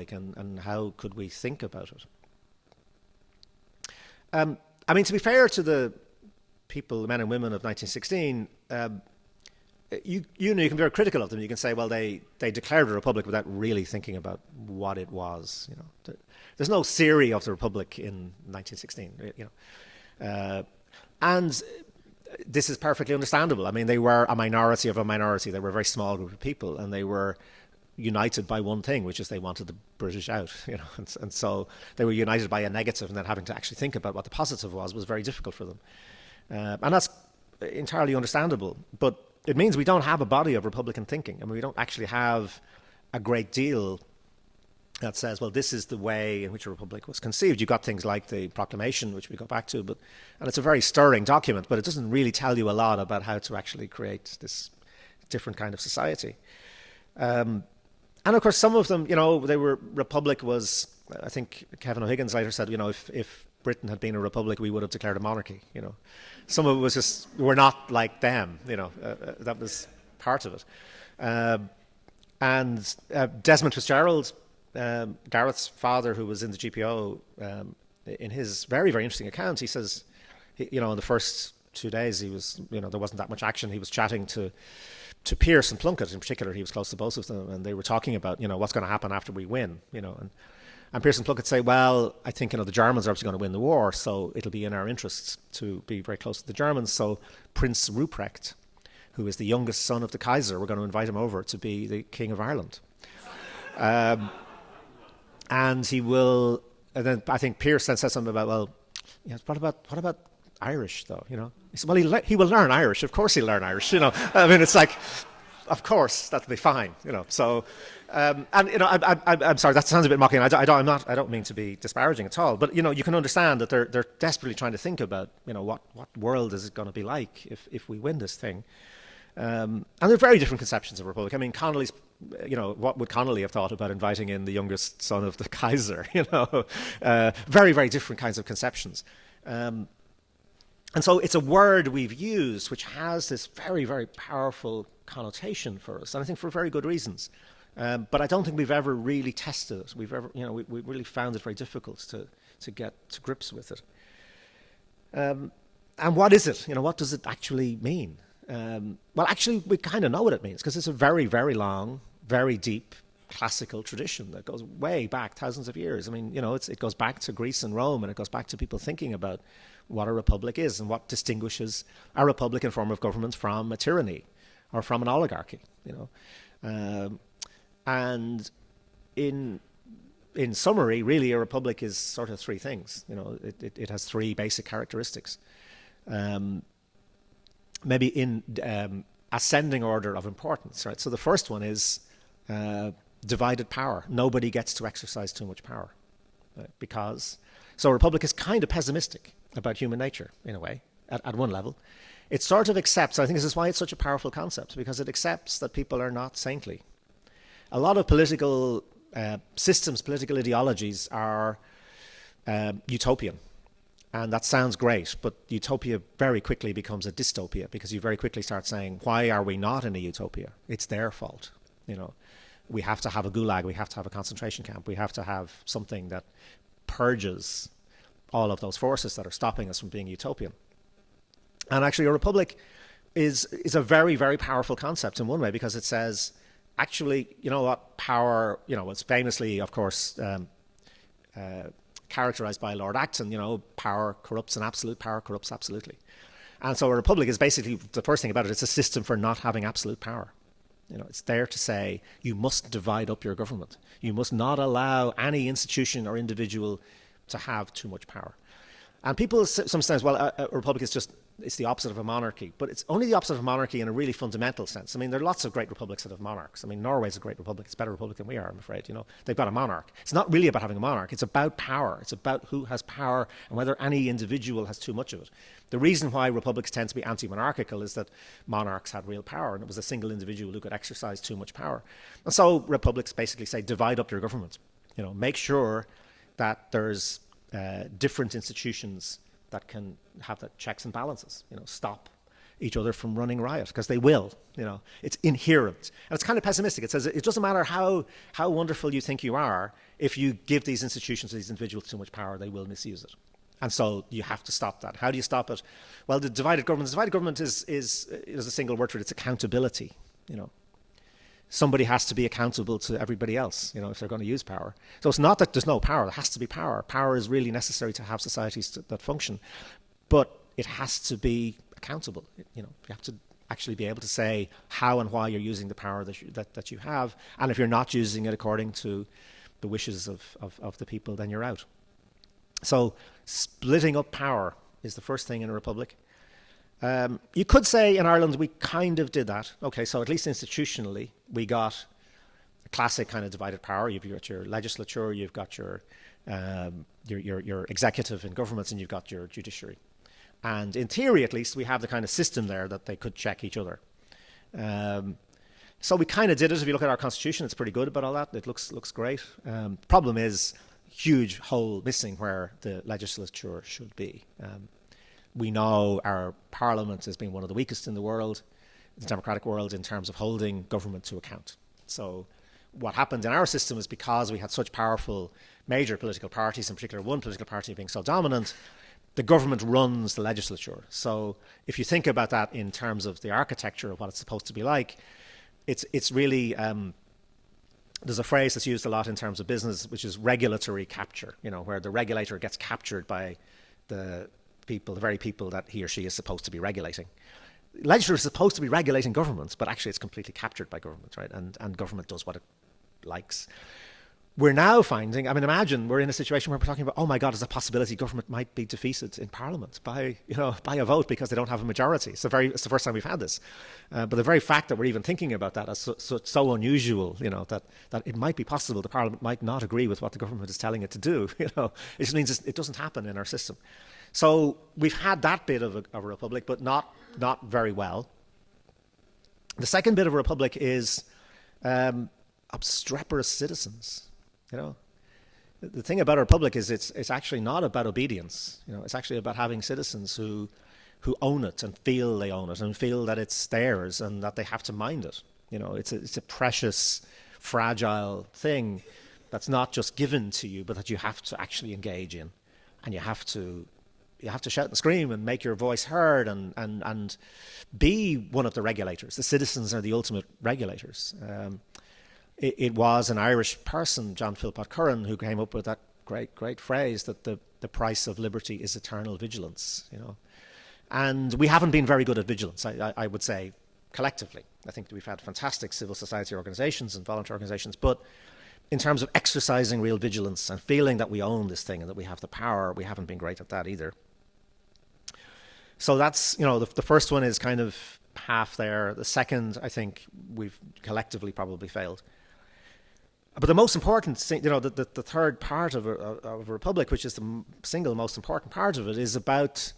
republic, and how could we think about it? I mean, to be fair to the people, the men and women of 1916, you can be very critical of them. You can say, well, they declared a republic without really thinking about what it was. There's no theory of the republic in 1916. And this is perfectly understandable. I mean, they were a minority of a minority. They were a very small group of people, and they were united by one thing, which is they wanted the British out. And so they were united by a negative, and then having to actually think about what the positive was very difficult for them. And that's entirely understandable. But it means we don't have a body of Republican thinking. I mean, we don't actually have a great deal that says, well, this is the way in which a republic was conceived. You've got things like the proclamation, which we go back to, and it's a very stirring document, but it doesn't really tell you a lot about how to actually create this different kind of society. And of course, some of them, republic was, I think Kevin O'Higgins later said, if Britain had been a republic, we would have declared a monarchy. Some of it was just, we're not like them. That was part of it. And Desmond Fitzgerald, Gareth's father, who was in the GPO, in his very, very interesting account, he says, in the first 2 days, he was, there wasn't that much action. He was chatting to Pearce and Plunkett in particular. He was close to both of them, and they were talking about, what's going to happen after we win, and Pearce and Plunkett say, well, I think, the Germans are obviously going to win the war, so it'll be in our interests to be very close to the Germans. So Prince Ruprecht, who is the youngest son of the Kaiser, we're going to invite him over to be the King of Ireland. And he will, and then I think Pearce then said something about, well, what about Irish though? He said, well, he will learn Irish. Of course he'll learn Irish. I mean, it's like, of course that'll be fine. So, and I'm sorry, that sounds a bit mocking. I don't mean to be disparaging at all. But you can understand that they're desperately trying to think about what world is it going to be like if we win this thing. And there are very different conceptions of a republic. I mean, Connolly's, what would Connolly have thought about inviting in the youngest son of the Kaiser? Very, very different kinds of conceptions. And so it's a word we've used which has this very, very powerful connotation for us, and I think for very good reasons. But I don't think we've ever really tested it. We've ever, we really found it very difficult to get to grips with it. And what is it? What does it actually mean? Well, actually, we kind of know what it means, because it's a very, very long, very deep classical tradition that goes way back thousands of years. I mean, it goes back to Greece and Rome, and it goes back to people thinking about what a republic is and what distinguishes a republican form of government from a tyranny or from an oligarchy. And in summary, really, a republic is sort of three things. It has three basic characteristics. Maybe in ascending order of importance, right? So the first one is divided power. Nobody gets to exercise too much power, right? So a republic is kind of pessimistic about human nature, in a way, at one level. It sort of accepts, I think this is why it's such a powerful concept, because it accepts that people are not saintly. A lot of political systems, political ideologies are utopian. And that sounds great, but utopia very quickly becomes a dystopia, because you very quickly start saying, why are we not in a utopia? It's their fault. We have to have a gulag, we have to have a concentration camp, we have to have something that purges all of those forces that are stopping us from being utopian. And actually, a republic is a very, very powerful concept in one way, because it says, actually, power, it's famously, of course, characterized by Lord Acton, power corrupts, and absolute power corrupts absolutely. And so a republic is basically, the first thing about it, it's a system for not having absolute power. It's there to say, you must divide up your government. You must not allow any institution or individual to have too much power. And people sometimes, well, a republic is it's the opposite of a monarchy, but it's only the opposite of a monarchy in a really fundamental sense. I mean, there are lots of great republics that have monarchs. I mean, Norway's a great republic. It's a better republic than we are, I'm afraid. They've got a monarch. It's not really about having a monarch. It's about power. It's about who has power and whether any individual has too much of it. The reason why republics tend to be anti-monarchical is that monarchs had real power, and it was a single individual who could exercise too much power. And so republics basically say, divide up your government. Make sure that there's different institutions that can have the checks and balances, stop each other from running riot, because they will, it's inherent. And it's kind of pessimistic. It says it doesn't matter how wonderful you think you are, if you give these institutions, these individuals too much power, they will misuse it. And so you have to stop that. How do you stop it? Well, the divided government is a single word for it. It's accountability. Somebody has to be accountable to everybody else, if they're going to use power. So it's not that there's no power. There has to be power. Power is really necessary to have societies that function. But it has to be accountable. You have to actually be able to say how and why you're using the power that you have. And if you're not using it according to the wishes of the people, then you're out. So splitting up power is the first thing in a republic. You could say in Ireland we kind of did that. Okay, so at least institutionally we got a classic kind of divided power. You've got your legislature, you've got your executive in governments, and you've got your judiciary. And in theory, at least, we have the kind of system there that they could check each other. So we kind of did it. If you look at our constitution, it's pretty good about all that. It looks great. Problem is, huge hole missing where the legislature should be. We know our parliament has been one of the weakest in the world, the democratic world, in terms of holding government to account. So what happened in our system is because we had such powerful major political parties, in particular one political party being so dominant, the government runs the legislature. So if you think about that in terms of the architecture of what it's supposed to be like, it's really, there's a phrase that's used a lot in terms of business, which is regulatory capture, where the regulator gets captured by the very people that he or she is supposed to be regulating. Legislature is supposed to be regulating governments, but actually it's completely captured by government, right? And government does what it likes. We're now finding, imagine we're in a situation where we're talking about, oh my God, there's a possibility government might be defeated in Parliament by a vote because they don't have a majority. It's the first time we've had this. But the very fact that we're even thinking about that is so unusual, that it might be possible the Parliament might not agree with what the government is telling it to do. It just means it doesn't happen in our system. So we've had that bit of a republic, but not very well. The second bit of a republic is obstreperous citizens. The thing about a republic is it's actually not about obedience. It's actually about having citizens who own it and feel they own it and feel that it's theirs and that they have to mind it. It's a precious, fragile thing that's not just given to you, but that you have to actually engage in, and you have to shout and scream and make your voice heard and be one of the regulators. The citizens are the ultimate regulators. It was an Irish person, John Philpott Curran, who came up with that great phrase that the price of liberty is eternal vigilance. And we haven't been very good at vigilance, I would say, collectively. I think that we've had fantastic civil society organizations and volunteer organizations, but in terms of exercising real vigilance and feeling that we own this thing and that we have the power, we haven't been great at that either. So that's, the first one is kind of half there. The second, I think, we've collectively probably failed. But the most important thing, the third part of a republic, which is the single most important part of it, is about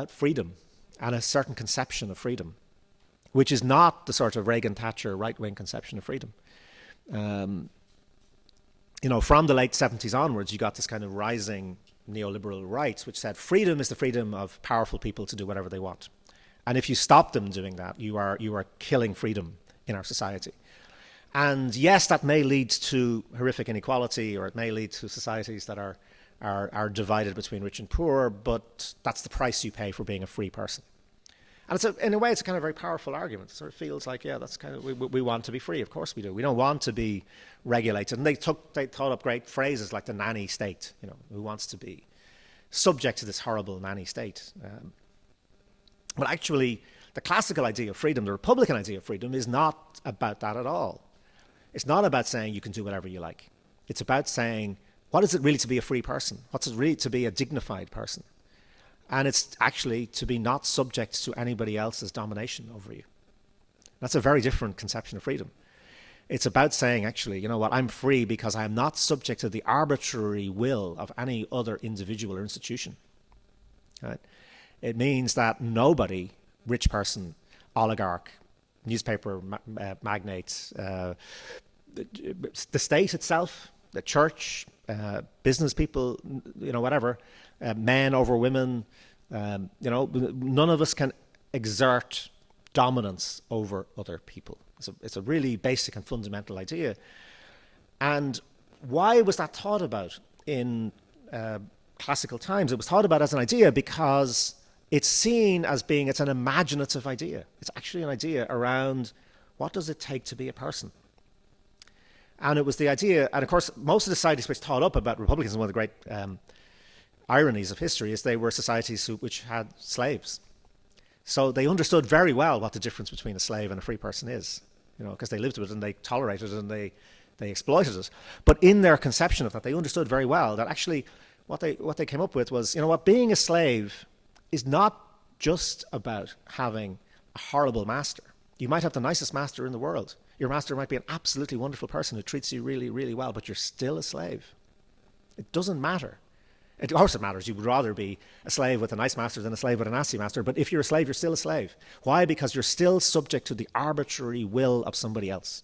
freedom and a certain conception of freedom, which is not the sort of Reagan-Thatcher right-wing conception of freedom. From the late 70s onwards, you got this kind of rising neoliberal right, which said freedom is the freedom of powerful people to do whatever they want. And if you stop them doing that, you are killing freedom in our society. And yes, that may lead to horrific inequality, or it may lead to societies that are divided between rich and poor, but that's the price you pay for being a free person. And in a way, it's a kind of very powerful argument. It sort of feels like, yeah, that's kind of, we want to be free. Of course we do. We don't want to be regulated. And they thought up great phrases like the nanny state, who wants to be subject to this horrible nanny state. But actually, the classical idea of freedom, the Republican idea of freedom, is not about that at all. It's not about saying you can do whatever you like. It's about saying, what is it really to be a free person? What's it really to be a dignified person? And it's actually to be not subject to anybody else's domination over you. That's a very different conception of freedom. It's about saying, actually, you know what, I'm free because I'm not subject to the arbitrary will of any other individual or institution. Right? It means that nobody, rich person, oligarch, newspaper magnate, the state itself, the church, business people, whatever, men over women, none of us can exert dominance over other people. It's a really basic and fundamental idea. And why was that thought about in classical times? It was thought about as an idea because it's seen as being, it's an imaginative idea. It's actually an idea around what does it take to be a person? And it was the idea, and of course, most of the societies which thought up about republicanism, one of the great ironies of history is they were societies which had slaves. So they understood very well what the difference between a slave and a free person is, because they lived with it and they tolerated it and they exploited it. But in their conception of that, they understood very well that actually what they came up with was, being a slave is not just about having a horrible master. You might have the nicest master in the world. Your master might be an absolutely wonderful person who treats you really, really well, but you're still a slave. It doesn't matter. Of course it matters. You would rather be a slave with a nice master than a slave with a nasty master. But if you're a slave, you're still a slave. Why? Because you're still subject to the arbitrary will of somebody else.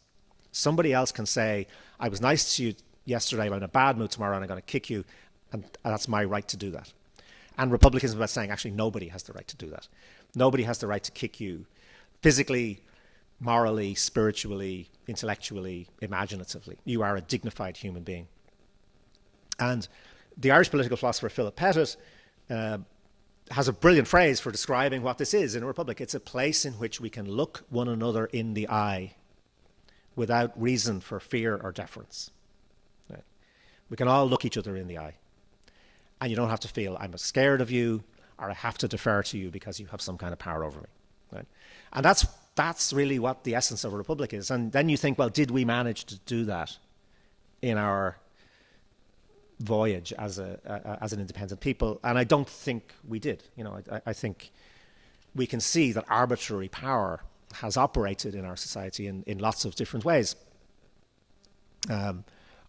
Somebody else can say, I was nice to you yesterday, I'm in a bad mood tomorrow and I'm going to kick you, and that's my right to do that. And republicanism is about saying actually nobody has the right to do that. Nobody has the right to kick you physically, morally, spiritually, intellectually, imaginatively. You are a dignified human being. And the Irish political philosopher Philip Pettit has a brilliant phrase for describing what this is in a republic. It's a place in which we can look one another in the eye without reason for fear or deference. Right? We can all look each other in the eye. And you don't have to feel I'm scared of you or I have to defer to you because you have some kind of power over me. Right? And that's really what the essence of a republic is. And then you think, well, did we manage to do that in our voyage as an independent people? And I don't think we did. I think we can see that arbitrary power has operated in our society in lots of different ways.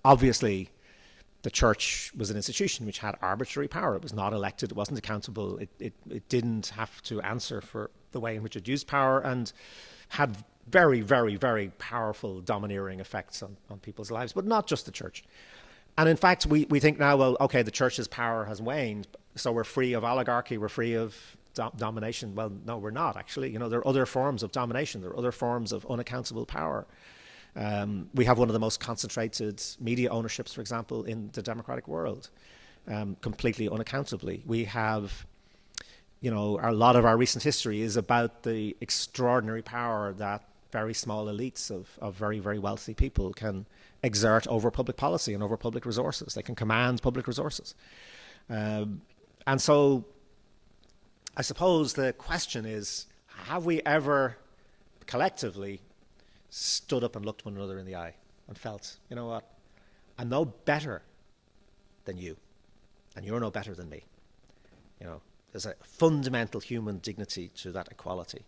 Obviously, the church was an institution which had arbitrary power. It was not elected. It wasn't accountable. It didn't have to answer for the way in which it used power and had very, very, very powerful domineering effects on people's lives, but not just the church. And in fact, we think now, well, okay, the church's power has waned, so we're free of oligarchy, we're free of domination. Well, no, we're not, actually. There are other forms of domination. There are other forms of unaccountable power. We have one of the most concentrated media ownerships, for example, in the democratic world, completely unaccountably. We have, a lot of our recent history is about the extraordinary power that very small elites of very, very wealthy people can exert over public policy and over public resources. They can command public resources. And so I suppose the question is, have we ever collectively stood up and looked one another in the eye and felt, you know what, I'm no better than you, and you're no better than me. There's a fundamental human dignity to that equality.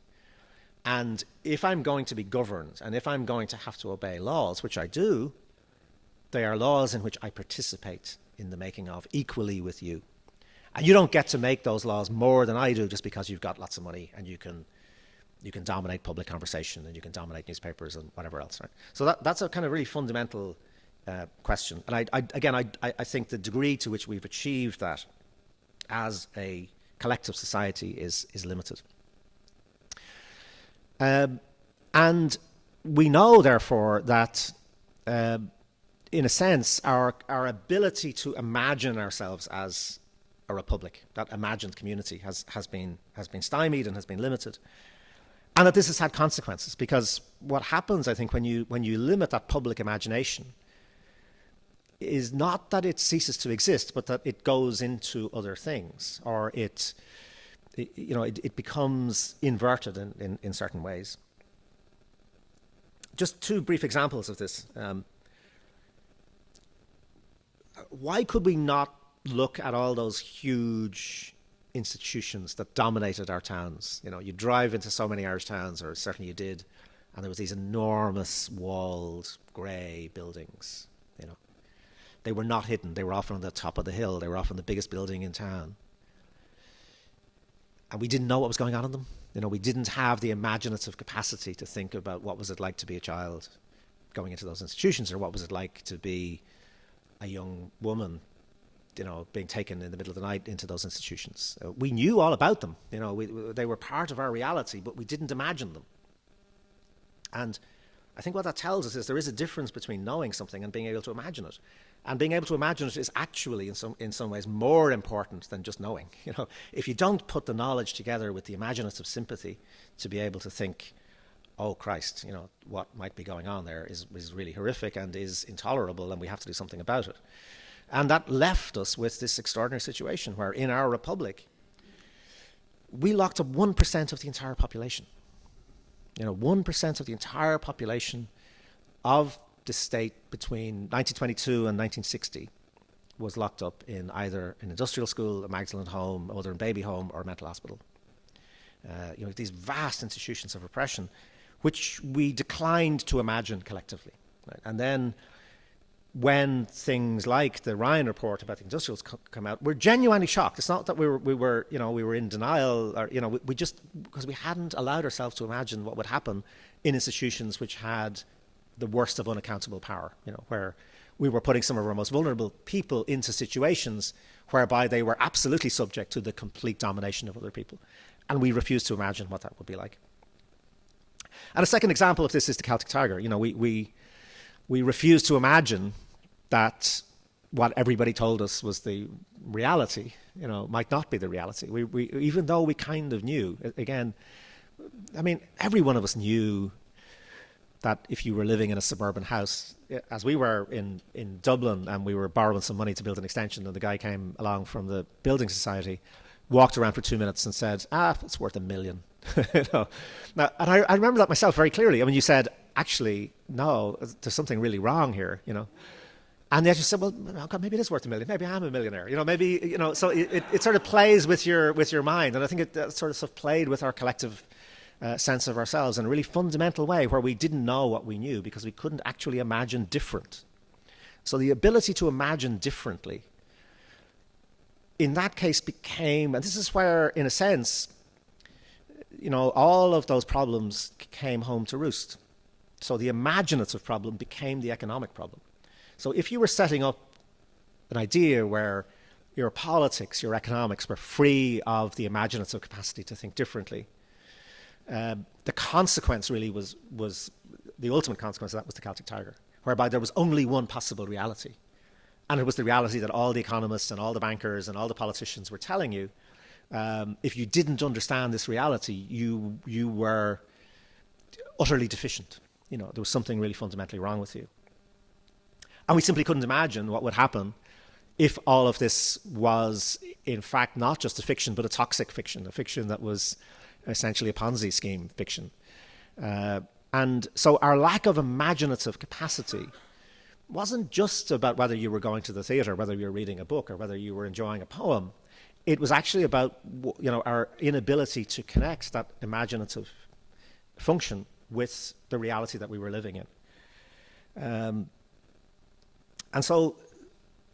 And if I'm going to be governed, and if I'm going to have to obey laws, which I do, they are laws in which I participate in the making of equally with you. And you don't get to make those laws more than I do just because you've got lots of money and you can dominate public conversation and you can dominate newspapers and whatever else, right? So that's a kind of really fundamental question. And I think the degree to which we've achieved that as a collective society is limited. And we know, therefore, that in a sense, our ability to imagine ourselves as a republic, that imagined community, has been stymied and has been limited. And that this has had consequences, because what happens, I think, when you limit that public imagination is not that it ceases to exist, but that it goes into other things, or it becomes inverted in certain ways. Just two brief examples of this. Why could we not look at all those huge institutions that dominated our towns? You drive into so many Irish towns, or certainly you did, and there was these enormous walled grey buildings. They were not hidden. They were often on the top of the hill. They were often the biggest building in town. And we didn't know what was going on in them. We didn't have the imaginative capacity to think about what was it like to be a child going into those institutions, or what was it like to be a young woman, being taken in the middle of the night into those institutions. We knew all about them. They were part of our reality, but we didn't imagine them. And I think what that tells us is there is a difference between knowing something and being able to imagine it. And being able to imagine it is actually, in some ways, more important than just knowing. You know, if you don't put the knowledge together with the imaginative sympathy to be able to think, oh Christ, you know, what might be going on there is really horrific and is intolerable, and we have to do something about it. And that left us with this extraordinary situation where in our republic, we locked up 1% of the entire population. You know, 1% of the entire population of the state between 1922 and 1960 was locked up in either an industrial school, a Magdalen home, a mother and baby home, or a mental hospital. You know, these vast institutions of repression, which we declined to imagine collectively. Right? And then when things like the Ryan report about the industrials come out, we're genuinely shocked. It's not that we were in denial, or we just, because we hadn't allowed ourselves to imagine what would happen in institutions which had the worst of unaccountable power. You know, where we were putting some of our most vulnerable people into situations whereby they were absolutely subject to the complete domination of other people, and we refused to imagine what that would be like. And a second example of this is the Celtic Tiger. You know, we refused to imagine that what everybody told us was the reality, you know, might not be the reality. We even though we kind of knew, again, I mean, every one of us knew that if you were living in a suburban house, as we were in Dublin, and we were borrowing some money to build an extension, and the guy came along from the building society, walked around for 2 minutes and said, it's worth $1 million. You know? Now, and I remember that myself very clearly. I mean, you said, actually, no, there's something really wrong here, you know. And they actually said, well, God, maybe it is worth $1 million. Maybe I'm a millionaire. You know, maybe, you know, so it sort of plays with your mind. And I think it sort of played with our collective sense of ourselves in a really fundamental way, where we didn't know what we knew because we couldn't actually imagine different. So the ability to imagine differently in that case became, and this is where, in a sense, you know, all of those problems came home to roost. So the imaginative problem became the economic problem. So if you were setting up an idea where your politics, your economics were free of the imaginative capacity to think differently, the consequence really was the ultimate consequence of that was the Celtic Tiger, whereby there was only one possible reality. And it was the reality that all the economists and all the bankers and all the politicians were telling you. If you didn't understand this reality, you were utterly deficient. You know, there was something really fundamentally wrong with you. And we simply couldn't imagine what would happen if all of this was, in fact, not just a fiction, but a toxic fiction, a fiction that was essentially a Ponzi scheme fiction. And so our lack of imaginative capacity wasn't just about whether you were going to the theatre, whether you were reading a book, or whether you were enjoying a poem. It was actually about, you know, our inability to connect that imaginative function with the reality that we were living in. And so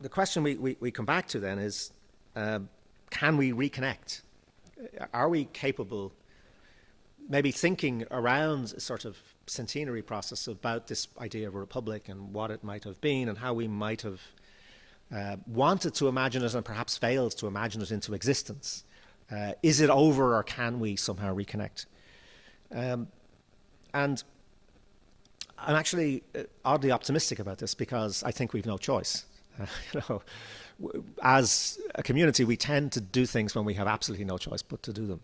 the question we come back to then is, can we reconnect? Are we capable, maybe thinking around a sort of centenary process about this idea of a republic and what it might have been and how we might have wanted to imagine it and perhaps failed to imagine it into existence? Is it over, or can we somehow reconnect? And I'm actually oddly optimistic about this, because I think we've no choice. You know, as a community, we tend to do things when we have absolutely no choice but to do them.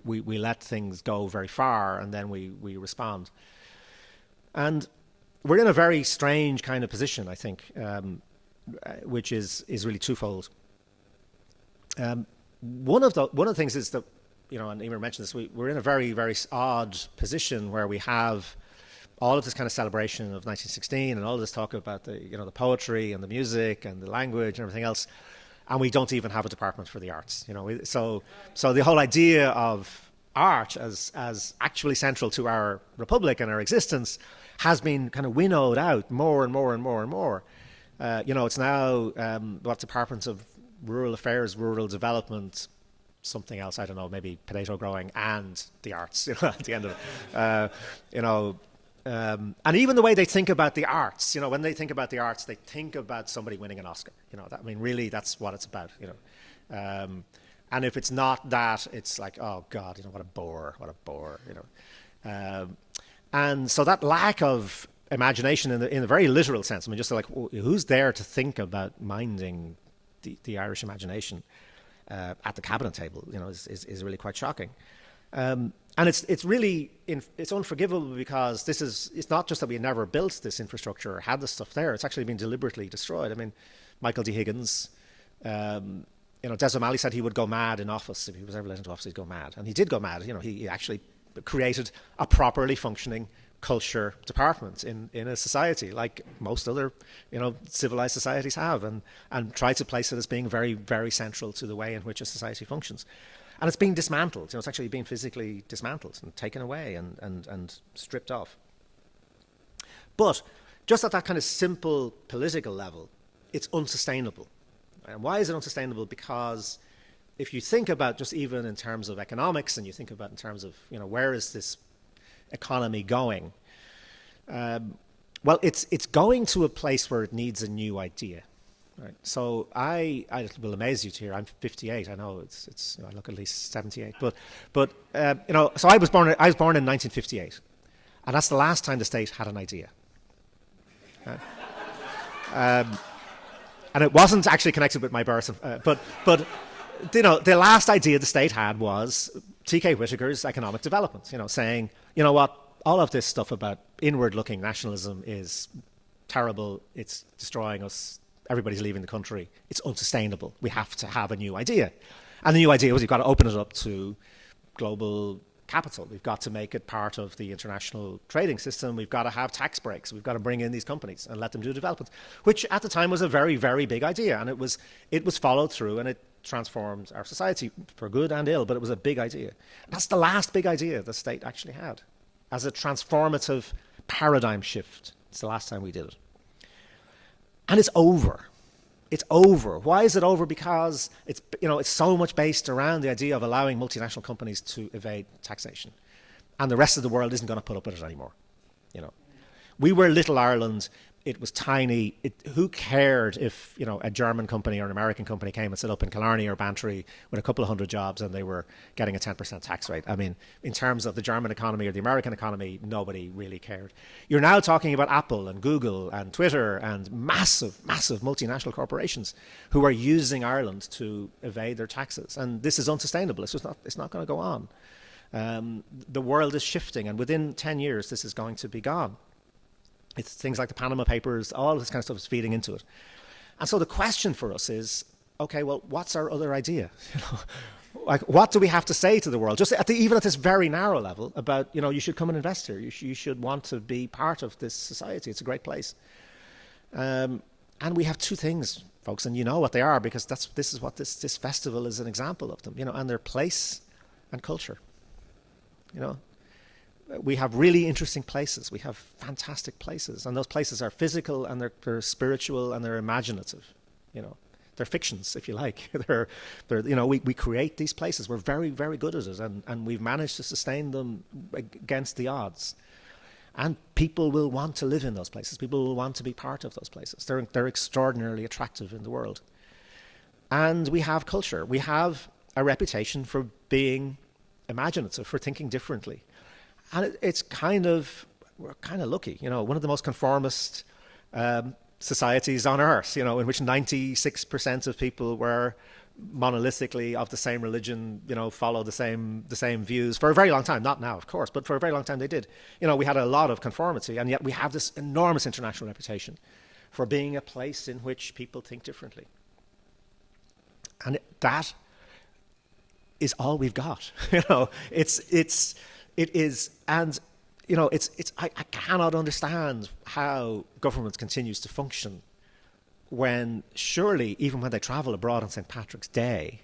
We let things go very far, and then we respond. And we're in a very strange kind of position, I think, which is really twofold. One of the things is that, you know, and Emer mentioned this, we're in a very, very odd position where we have all of this kind of celebration of 1916 and all this talk about the, you know, the poetry and the music and the language and everything else, and we don't even have a department for the arts. You know, so the whole idea of art as actually central to our republic and our existence has been kind of winnowed out more and more and more and more. You know, it's now what departments of rural affairs, rural development, something else, I don't know, maybe potato growing and the arts, you know, at the end of it. You know, and even the way they think about the arts, you know, when they think about the arts, they think about somebody winning an Oscar. You know, I mean, really, that's what it's about, you know. And if it's not that, it's like, oh God, you know, what a bore, you know. And so that lack of imagination in the very literal sense, I mean, just like who's there to think about minding the Irish imagination at the cabinet table, is really quite shocking. And it's really it's unforgivable because it's not just that we never built this infrastructure or had this stuff there. It's actually been deliberately destroyed. I mean, Michael D. Higgins, Des O'Malley said he would go mad in office if he was ever let into office. He'd go mad, and he did go mad. He actually created a properly functioning culture department in a society like most other civilized societies have, and tried to place it as being very, very central to the way in which a society functions. And it's being dismantled. It's actually being physically dismantled and taken away and stripped off. But just at that kind of simple political level, it's unsustainable. And why is it unsustainable? Because if you think about just even in terms of economics, and you think about in terms of where is this economy going, well, it's going to a place where it needs a new idea. Right. So I will amaze you to hear I'm 58. I know it's I look at least 78. But so I was born in 1958, and that's the last time the state had an idea. And it wasn't actually connected with my birth, but the last idea the state had was T.K. Whittaker's economic development. Saying what, all of this stuff about inward-looking nationalism is terrible. It's destroying us. Everybody's leaving the country. It's unsustainable. We have to have a new idea. And the new idea was you've got to open it up to global capital. We've got to make it part of the international trading system. We've got to have tax breaks. We've got to bring in these companies and let them do development, which at the time was a very, very big idea. And it was followed through, and it transformed our society for good and ill, but it was a big idea. That's the last big idea the state actually had as a transformative paradigm shift. It's the last time we did it. And it's over. It's over. Why is it over? Because it's so much based around the idea of allowing multinational companies to evade taxation, and the rest of the world isn't going to put up with it anymore. We were little Ireland. It was tiny. Who cared if a German company or an American company came and set up in Killarney or Bantry with a couple of hundred jobs and they were getting a 10% tax rate? I mean, in terms of the German economy or the American economy, nobody really cared. You're now talking about Apple and Google and Twitter and massive, massive multinational corporations who are using Ireland to evade their taxes, and this is unsustainable. It's not going to go on. The world is shifting, and within 10 years, this is going to be gone. It's things like the Panama Papers, all this kind of stuff is feeding into it. And so the question for us is, okay, well, what's our other idea? Like, what do we have to say to the world? Just even at this very narrow level about, you should come and invest here. You should want to be part of this society. It's a great place. And we have two things, folks, and you know what they are, because this is what this festival is an example of them, and their place and culture. We have really interesting places. We have fantastic places, and those places are physical, and they're spiritual, and they're imaginative. They're fictions, if you like. We create these places. We're very, very good at it, and we've managed to sustain them against the odds. And people will want to live in those places. People will want to be part of those places. They're extraordinarily attractive in the world. And we have culture. We have a reputation for being imaginative, for thinking differently. And we're kind of lucky, one of the most conformist societies on earth, in which 96% of people were monolithically of the same religion, follow the same views for a very long time. Not now, of course, but for a very long time they did. We had a lot of conformity, and yet we have this enormous international reputation for being a place in which people think differently. And that is all we've got. It is, and I cannot understand how government continues to function when surely, even when they travel abroad on St. Patrick's Day,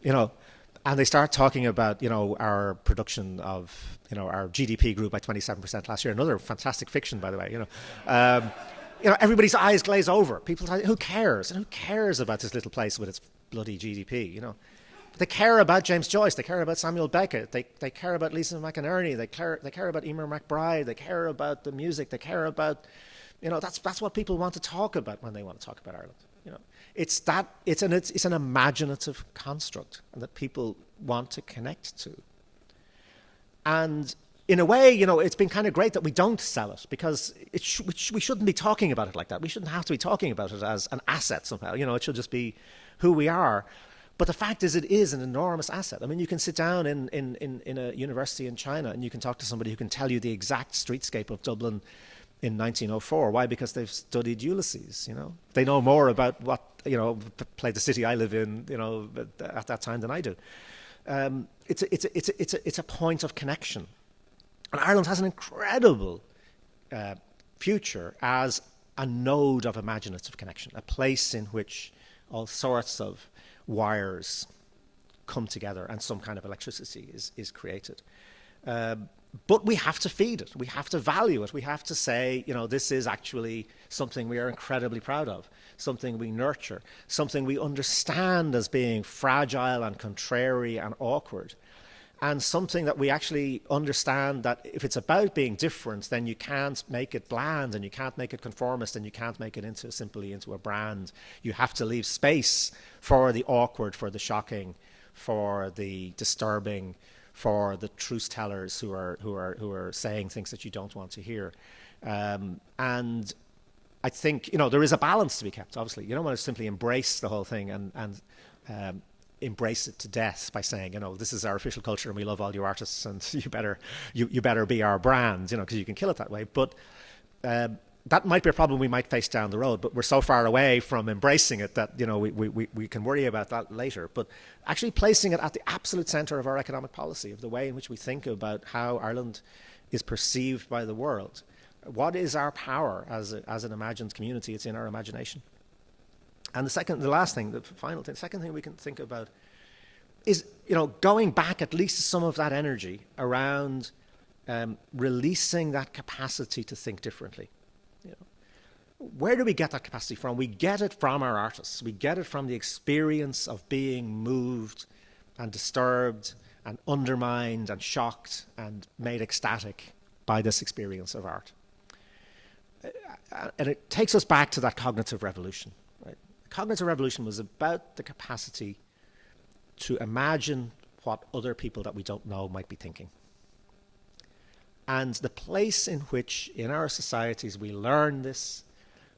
and they start talking about, our production of, our GDP grew by 27% last year. Another fantastic fiction, by the way. Everybody's eyes glaze over. People say, who cares? And who cares about this little place with its bloody GDP? They care about James Joyce. They care about Samuel Beckett. They care about Lisa McInerney. They care about Emer McBride. They care about the music. They care about, that's what people want to talk about when they want to talk about Ireland. It's an imaginative construct that people want to connect to. And in a way, it's been kind of great that we don't sell it, because we shouldn't be talking about it like that. We shouldn't have to be talking about it as an asset somehow. It should just be who we are. But the fact is, it is an enormous asset. I mean, you can sit down in a university in China and you can talk to somebody who can tell you the exact streetscape of Dublin in 1904. Why? Because they've studied Ulysses. They know more about what play the city I live in, at that time than I do. It's a point of connection, and Ireland has an incredible future as a node of imaginative connection, a place in which all sorts of wires come together and some kind of electricity is created. But we have to feed it. We have to value it. We have to say, this is actually something we are incredibly proud of, something we nurture, something we understand as being fragile and contrary and awkward, and something that we actually understand that if it's about being different, then you can't make it bland, and you can't make it conformist, and you can't make it simply into a brand. You have to leave space for the awkward, for the shocking, for the disturbing, for the truth tellers who are saying things that you don't want to hear. And I think there is a balance to be kept. Obviously, you don't want to simply embrace the whole thing and embrace it to death by saying, this is our official culture and we love all you artists and you better be our brand, because you can kill it that way. But that might be a problem we might face down the road, but we're so far away from embracing it that we can worry about that later. But actually placing it at the absolute centre of our economic policy, of the way in which we think about how Ireland is perceived by the world. What is our power as an imagined community? It's in our imagination. And the second thing we can think about is going back at least to some of that energy around releasing that capacity to think differently. Where do we get that capacity from? We get it from our artists. We get it from the experience of being moved and disturbed and undermined and shocked and made ecstatic by this experience of art. And it takes us back to that cognitive revolution. Right? The cognitive revolution was about the capacity to imagine what other people that we don't know might be thinking. And the place in which in our societies we learn this,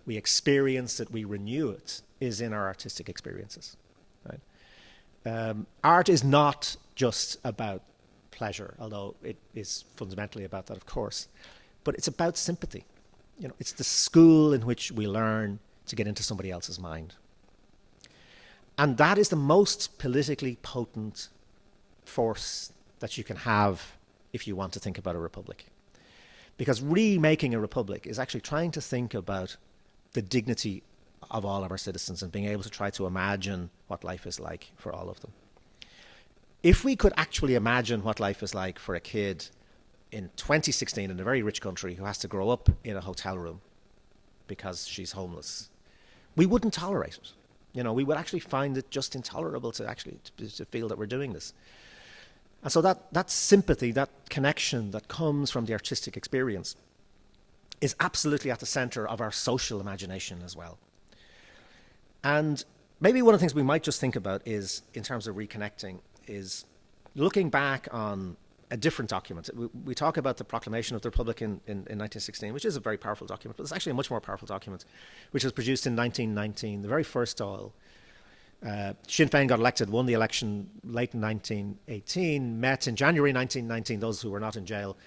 we experience it, we renew it, is in our artistic experiences. Right? Art is not just about pleasure, although it is fundamentally about that, of course, but it's about sympathy. It's the school in which we learn to get into somebody else's mind. And that is the most politically potent force that you can have if you want to think about a republic. Because remaking a republic is actually trying to think about the dignity of all of our citizens and being able to try to imagine what life is like for all of them. If we could actually imagine what life is like for a kid in 2016 in a very rich country who has to grow up in a hotel room because she's homeless, we wouldn't tolerate it. We would actually find it just intolerable to feel that we're doing this. And so that sympathy, that connection that comes from the artistic experience is absolutely at the center of our social imagination as well. And maybe one of the things we might just think about is, in terms of reconnecting, is looking back on a different document. We talk about the Proclamation of the Republic in 1916, which is a very powerful document, but it's actually a much more powerful document, which was produced in 1919, the very first Dáil. Sinn Féin got elected, won the election late in 1918, met in January 1919, those who were not in jail,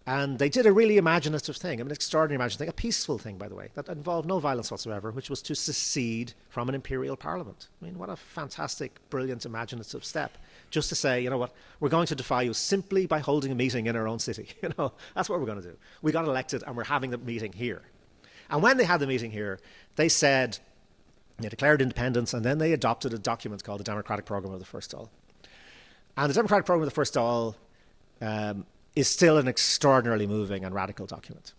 and they did a really imaginative thing, an extraordinary imaginative thing, a peaceful thing, by the way, that involved no violence whatsoever, which was to secede from an imperial parliament. I mean, what a fantastic, brilliant, imaginative step. Just to say, we're going to defy you simply by holding a meeting in our own city. That's what we're going to do. We got elected and we're having the meeting here. And when they had the meeting here, they said, they declared independence, and then they adopted a document called the Democratic Programme of the First Dáil. And the Democratic Programme of the First Dáil is still an extraordinarily moving and radical document.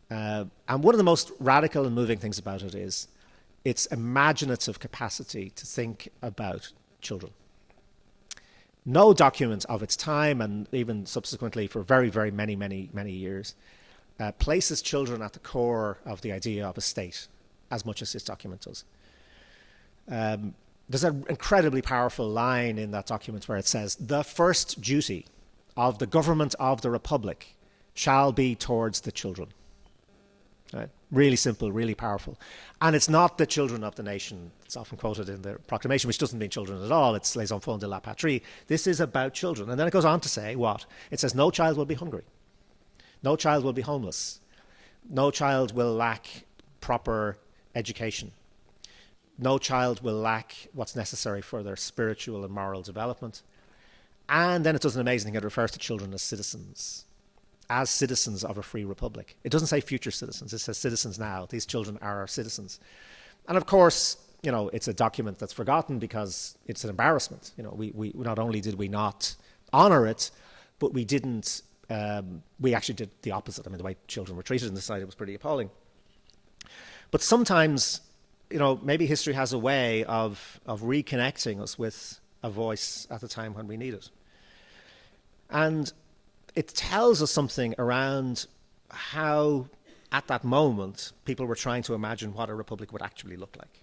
And one of the most radical and moving things about it is its imaginative capacity to think about children. No document of its time, and even subsequently for very, very many, many, many years, places children at the core of the idea of a state as much as this document does. There's an incredibly powerful line in that document where it says, the first duty of the government of the Republic shall be towards the children. Right? Really simple, really powerful. And it's not the children of the nation. It's often quoted in the proclamation, which doesn't mean children at all. It's les enfants de la patrie. This is about children. And then it goes on to say what? It says no child will be hungry. No child will be homeless. No child will lack proper education. No child will lack what's necessary for their spiritual and moral development. And then it does an amazing thing. It refers to children as citizens of a free republic. It doesn't say future citizens. It says citizens now. These children are our citizens. And of course, it's a document that's forgotten because it's an embarrassment. We not only did we not honor it, but we didn't. We actually did the opposite. I mean, the way children were treated in the society was pretty appalling. But sometimes, maybe history has a way of reconnecting us with a voice at the time when we need it. And it tells us something around how, at that moment, people were trying to imagine what a republic would actually look like.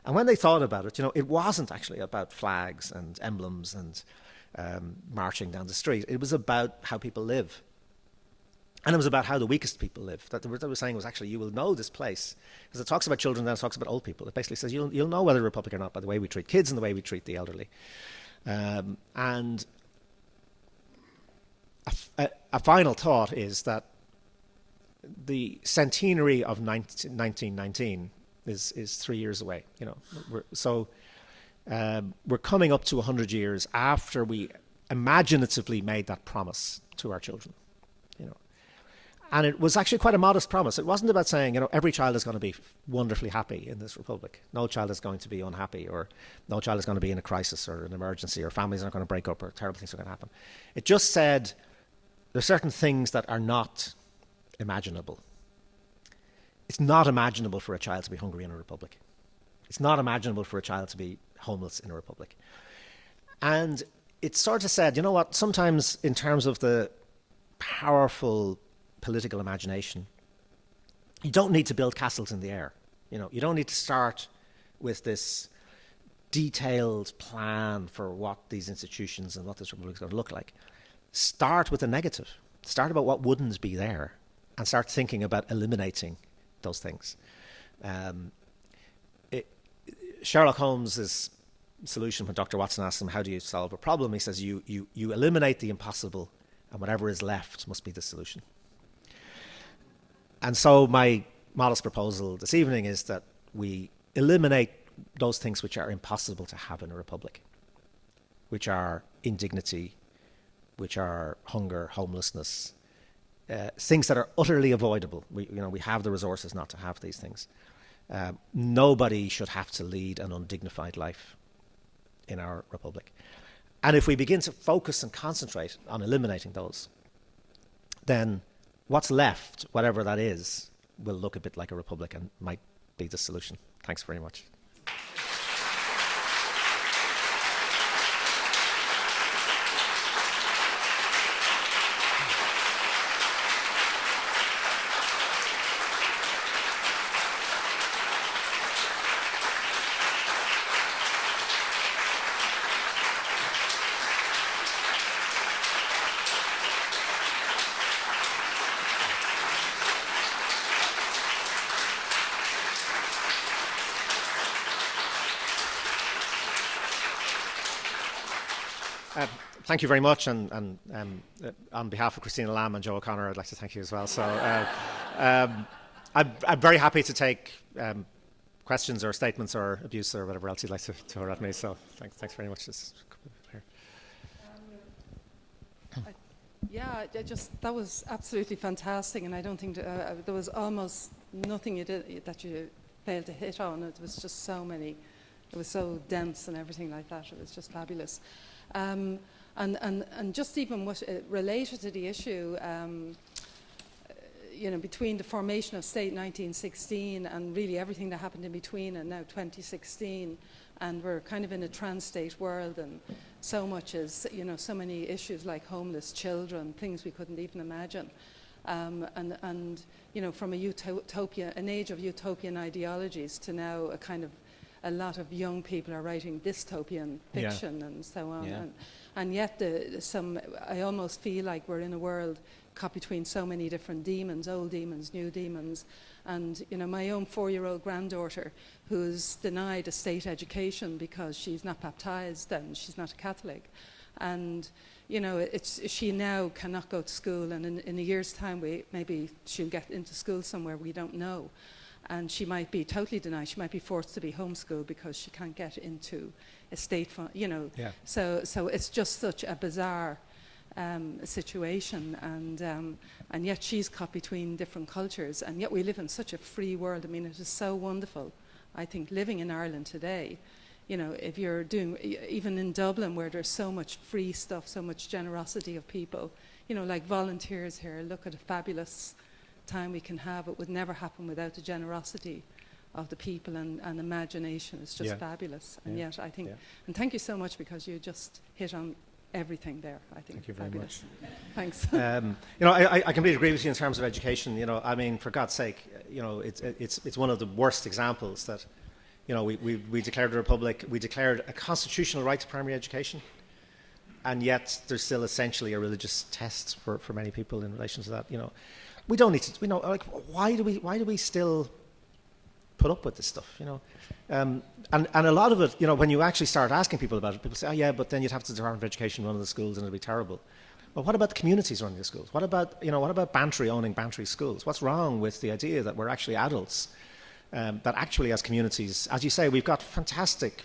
And when they thought about it, it wasn't actually about flags and emblems and marching down the street. It was about how people live. And it was about how the weakest people live. That the word I was saying was actually, you will know this place. Because it talks about children, then it talks about old people. It basically says you'll know whether a republic or not by the way we treat kids and the way we treat the elderly. And a final thought is that the centenary of 1919 is 3 years away. We're coming up to 100 years after we imaginatively made that promise to our children. And it was actually quite a modest promise. It wasn't about saying, every child is going to be wonderfully happy in this republic. No child is going to be unhappy, or no child is going to be in a crisis or an emergency, or families aren't going to break up, or terrible things are going to happen. It just said there are certain things that are not imaginable. It's not imaginable for a child to be hungry in a republic. It's not imaginable for a child to be homeless in a republic. And it sort of said, sometimes in terms of the powerful political imagination, you don't need to build castles in the air. You don't need to start with this detailed plan for what these institutions and what this republic is going to look like. Start with the negative. Start about what wouldn't be there, and start thinking about eliminating those things. Sherlock Holmes' solution when Dr. Watson asks him, how do you solve a problem? He says, you eliminate the impossible, and whatever is left must be the solution. And so my modest proposal this evening is that we eliminate those things which are impossible to have in a republic, which are indignity, which are hunger, homelessness, things that are utterly avoidable. We have the resources not to have these things. Nobody should have to lead an undignified life in our republic. And if we begin to focus and concentrate on eliminating those, then what's left, whatever that is, will look a bit like a republic and might be the solution. Thanks very much. Thank you very much, and on behalf of Christina Lamb and Joe O'Connor, I'd like to thank you as well. So I'm very happy to take questions or statements or abuse or whatever else you'd like to throw at me. So thanks very much. That was absolutely fantastic, and I don't think there was almost nothing you did that you failed to hit on. It was just so many. It was so dense and everything like that. It was just fabulous. And just even what related to the issue, between the formation of state 1916 and really everything that happened in between, and now 2016, and we're kind of in a trans-state world, and so much is, so many issues like homeless children, things we couldn't even imagine, and from a utopia, an age of utopian ideologies to now a kind of a lot of young people are writing dystopian fiction and so on. Yeah. And yet I almost feel like we're in a world caught between so many different demons, old demons, new demons. And, you know, my own 4-year-old granddaughter who's denied a state education because she's not baptized and she's not a Catholic. And, you know, she now cannot go to school, and in a year's time maybe she'll get into school somewhere we don't know. And she might be totally denied. She might be forced to be homeschooled because she can't get into a state fund, you know. Yeah. So it's just such a bizarre situation, and yet she's caught between different cultures, and yet we live in such a free world. I mean, it is so wonderful, I think, living in Ireland today. You know, if you're doing, even in Dublin, where there's so much free stuff, so much generosity of people, you know, like volunteers here, look at a fabulous time we can have. It would never happen without the generosity of the people and imagination. It's just fabulous. And yet I think, and thank you so much, because you just hit on everything there. I think. Thank you very much. Thanks. You know, I completely agree with you in terms of education. You know, I mean, for God's sake, you know, it's one of the worst examples that, you know, we declared a republic, we declared a constitutional right to primary education, and yet there's still essentially a religious test for many people in relation to that. You know, we don't need to. You know, like, why do we still put up with this stuff? You know. And a lot of it, you know, when you actually start asking people about it, people say, oh yeah, but then you'd have the Department of Education run the schools and it'd be terrible. Well, what about the communities running the schools? What about Bantry owning Bantry schools? What's wrong with the idea that we're actually adults, that actually as communities, as you say, we've got fantastic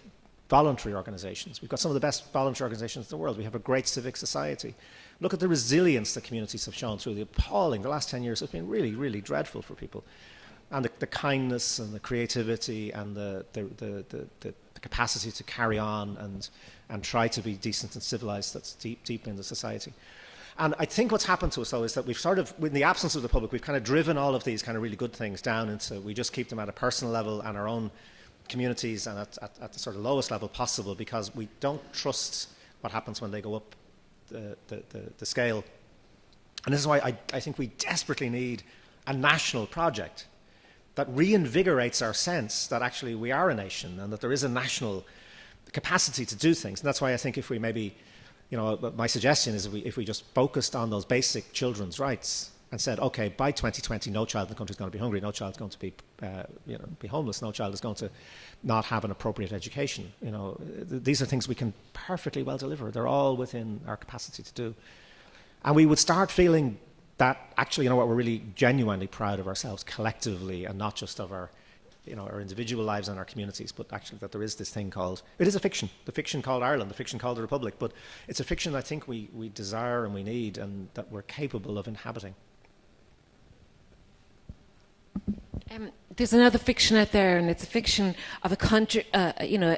voluntary organisations. We've got some of the best voluntary organisations in the world. We have a great civic society. Look at the resilience that communities have shown through the last 10 years has been really, really dreadful for people. And the kindness and the creativity and the capacity to carry on and try to be decent and civilized, that's deep in the society. And I think what's happened to us, though, is that we've sort of, in the absence of the public, we've kind of driven all of these kind of really good things down into, we just keep them at a personal level and our own communities and at the sort of lowest level possible, because we don't trust what happens when they go up the scale. And this is why I think we desperately need a national project that reinvigorates our sense that actually we are a nation and that there is a national capacity to do things. And that's why I think if we maybe, you know, my suggestion is if we just focused on those basic children's rights and said, okay, by 2020, no child in the country is going to be hungry, no child is going to be, be homeless, no child is going to not have an appropriate education. You know, these are things we can perfectly well deliver. They're all within our capacity to do. And we would start feeling that actually, you know what, we're really genuinely proud of ourselves collectively, and not just of our, you know, our individual lives and our communities, but actually that there is this thing called, it is a fiction, the fiction called Ireland, the fiction called the Republic, but it's a fiction I think we desire and we need, and that we're capable of inhabiting. There's another fiction out there, and it's a fiction of a country, you know,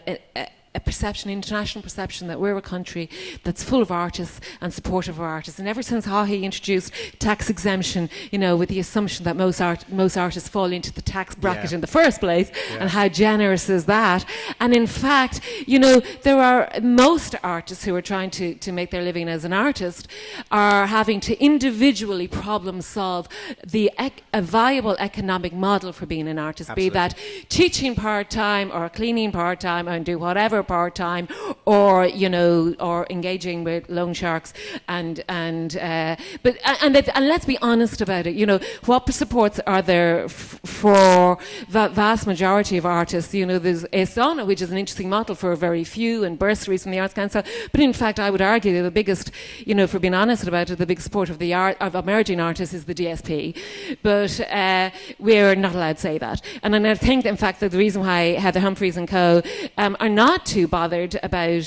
a perception, international perception that we're a country that's full of artists and supportive of artists. And ever since Haughey introduced tax exemption, you know, with the assumption that most artists fall into the tax bracket in the first place, and how generous is that? And in fact, you know, there are most artists who are trying to make their living as an artist are having to individually problem solve a viable economic model for being an artist. Absolutely. Be that teaching part-time or cleaning part-time and do whatever part-time, or, you know, or engaging with loan sharks, and let's be honest about it. You know, what supports are there for the vast majority of artists? You know, there's ESONA, which is an interesting model for very few, and bursaries from the Arts Council. But in fact, I would argue that the biggest, you know, for being honest about it, the big support of of emerging artists is the DSP. But we're not allowed to say that. And I think, in fact, that the reason why Heather Humphreys and co are not too bothered about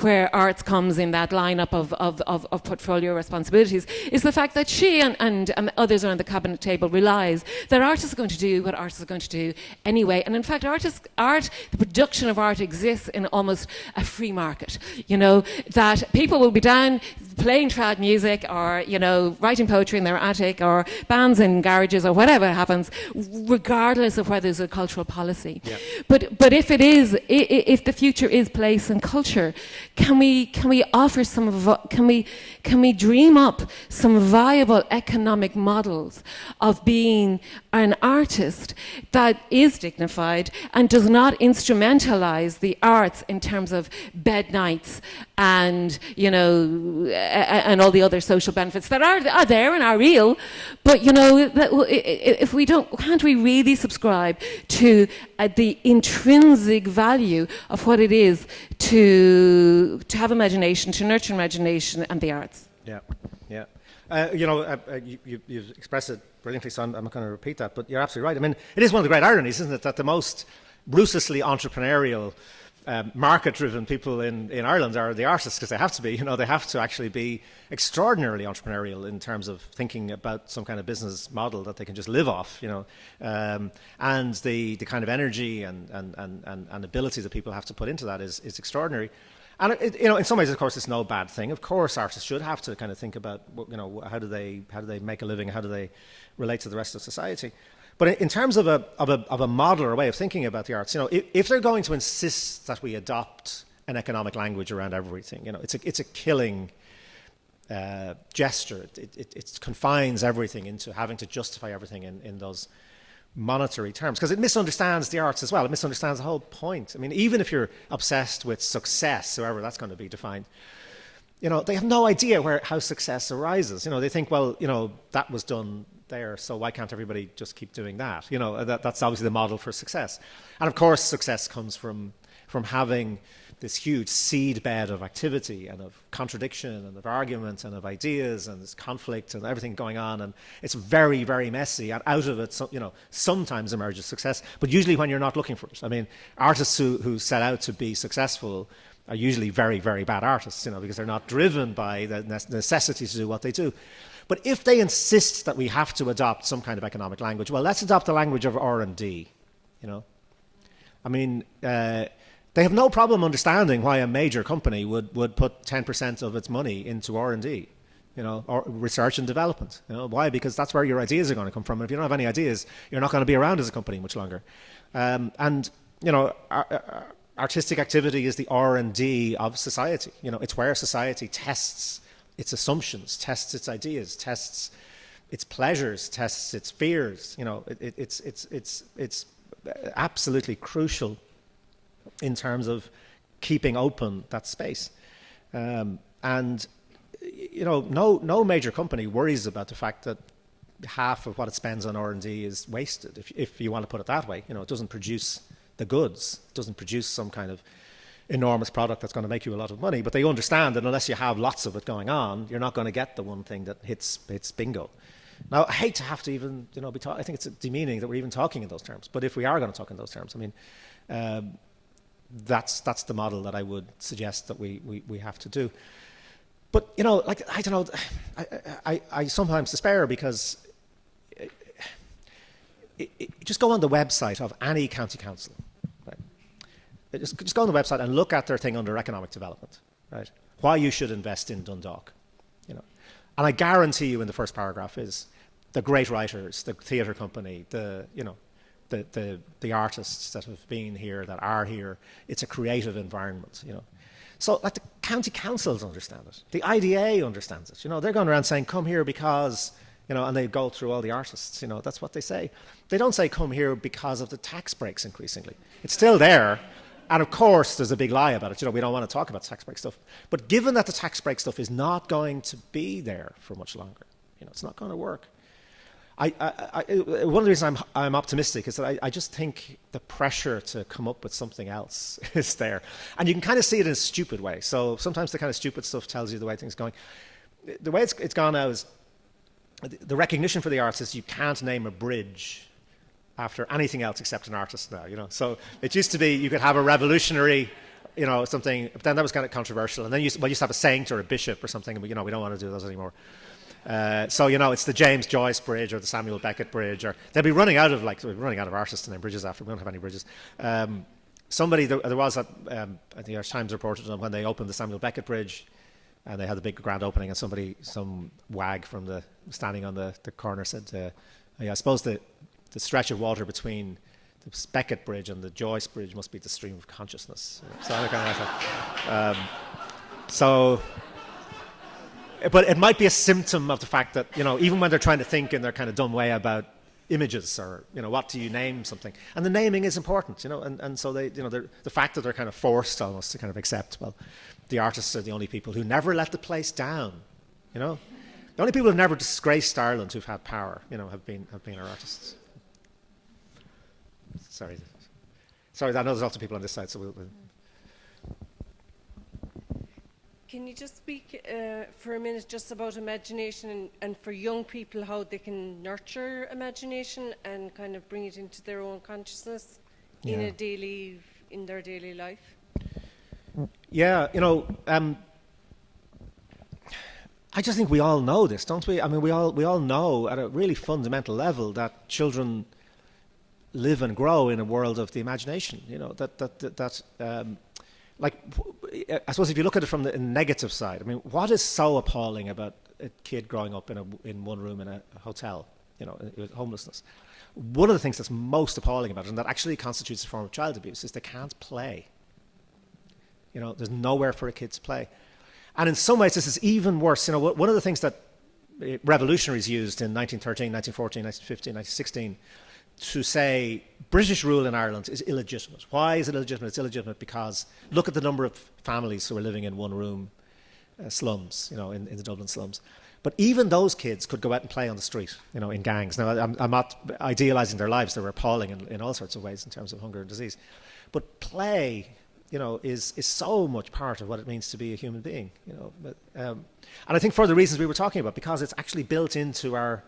where arts comes in that lineup of portfolio responsibilities is the fact that she and others around the cabinet table realise that artists are going to do what artists are going to do anyway. And in fact, the production of art exists in almost a free market. You know, that people will be down playing trad music, or, you know, writing poetry in their attic, or bands in garages, or whatever happens, regardless of whether there's a cultural policy. Yeah. But if it is, if the future is place and culture, can we offer can we dream up some viable economic models of being an artist that is dignified and does not instrumentalize the arts in terms of bed nights and, and all the other social benefits that are there and are real. But, if we can't we really subscribe to the intrinsic value of what it is to have imagination, to nurture imagination and the arts? Yeah, yeah. You've expressed it brilliantly, so I'm not going to repeat that, but you're absolutely right. I mean, it is one of the great ironies, isn't it, that the most ruthlessly entrepreneurial, market-driven people in Ireland are the artists, because they have to be. They have to actually be extraordinarily entrepreneurial in terms of thinking about some kind of business model that they can just live off. And the kind of energy and ability that people have to put into that is extraordinary. And in some ways, of course, it's no bad thing. Of course, artists should have to kind of think about, how do they make a living, how do they relate to the rest of society. But in terms of a model or a way of thinking about the arts, if they're going to insist that we adopt an economic language around everything, it's a killing gesture. It confines everything into having to justify everything in those monetary terms, because it misunderstands the arts as well. It misunderstands the whole point. I mean, even if you're obsessed with success, however that's going to be defined, they have no idea how success arises. They think, well, that was done there, so why can't everybody just keep doing that? That's obviously the model for success. And of course, success comes from having this huge seed bed of activity and of contradiction and of argument and of ideas and this conflict and everything going on, and it's very, very messy, and out of it, sometimes emerges success, but usually when you're not looking for it. I mean, artists who set out to be successful are usually very, very bad artists, because they're not driven by the necessity to do what they do. But if they insist that we have to adopt some kind of economic language, well, let's adopt the language of R&D, I mean, they have no problem understanding why a major company would put 10% of its money into R&D, or research and development. Why? Because that's where your ideas are going to come from. And if you don't have any ideas, you're not going to be around as a company much longer. Artistic activity is the R&D of society. It's where society tests its assumptions, tests its ideas, tests its pleasures, tests its fears. It's absolutely crucial in terms of keeping open that space. No major company worries about the fact that half of what it spends on R&D is wasted, if you want to put it that way. It doesn't produce the goods, it doesn't produce some kind of enormous product that's going to make you a lot of money, but they understand that unless you have lots of it going on, you're not going to get the one thing that hits bingo. Now, I hate to have to even, I think it's demeaning that we're even talking in those terms, but if we are going to talk in those terms, I mean, that's the model that I would suggest that we have to do. But I don't know, I sometimes despair because just go on the website of any county council, right? Just go on the website and look at their thing under economic development, right? Why you should invest in Dundalk, And I guarantee you, in the first paragraph is the great writers, the theatre company, the artists that have been here, that are here. It's a creative environment, So, the county councils understand it. The IDA understands it. They're going around saying, come here because, and they go through all the artists. That's what they say. They don't say, come here because of the tax breaks increasingly. It's still there. And of course, there's a big lie about it. We don't want to talk about tax break stuff. But given that the tax break stuff is not going to be there for much longer, it's not going to work. One of the reasons I'm optimistic is that I just think the pressure to come up with something else is there. And you can kind of see it in a stupid way. So sometimes the kind of stupid stuff tells you the way things are going. The way it's gone now is the recognition for the arts is you can't name a bridge after anything else except an artist now, So it used to be you could have a revolutionary, something, but then that was kind of controversial. And then you used to have a saint or a bishop or something, and we don't want to do those anymore. So it's the James Joyce Bridge or the Samuel Beckett Bridge, or they'll be running out of artists to name bridges after. We don't have any bridges. There was the Irish Times reported on when they opened the Samuel Beckett Bridge, and they had the big grand opening, and some wag standing on the corner said, I suppose the stretch of water between the Beckett Bridge and the Joyce Bridge must be the stream of consciousness. But it might be a symptom of the fact that, even when they're trying to think in their kind of dumb way about images, or what do you name something? And the naming is important, and so they, the fact that they're kind of forced almost to kind of accept, well, the artists are the only people who never let the place down, The only people who've never disgraced Ireland who've had power, have been our artists. Sorry, I know there's lots of people on this side, so we'll Can you just speak for a minute just about imagination and for young people how they can nurture imagination and kind of bring it into their own consciousness in their daily life? Yeah, I just think we all know this, don't we? I mean, we all know at a really fundamental level that children live and grow in a world of the imagination. Like, I suppose if you look at it from the negative side, I mean, what is so appalling about a kid growing up in one room in a hotel, with homelessness? One of the things that's most appalling about it, and that actually constitutes a form of child abuse, is they can't play. There's nowhere for a kid to play. And in some ways, this is even worse. One of the things that revolutionaries used in 1913, 1914, 1915, 1916 to say British rule in Ireland is illegitimate. Why is it illegitimate? It's illegitimate because look at the number of families who are living in one-room slums, in the Dublin slums. But even those kids could go out and play on the street, in gangs. Now, I'm not idealising their lives. They were appalling in all sorts of ways in terms of hunger and disease. But play, is so much part of what it means to be a human being, and I think for the reasons we were talking about, because it's actually built into our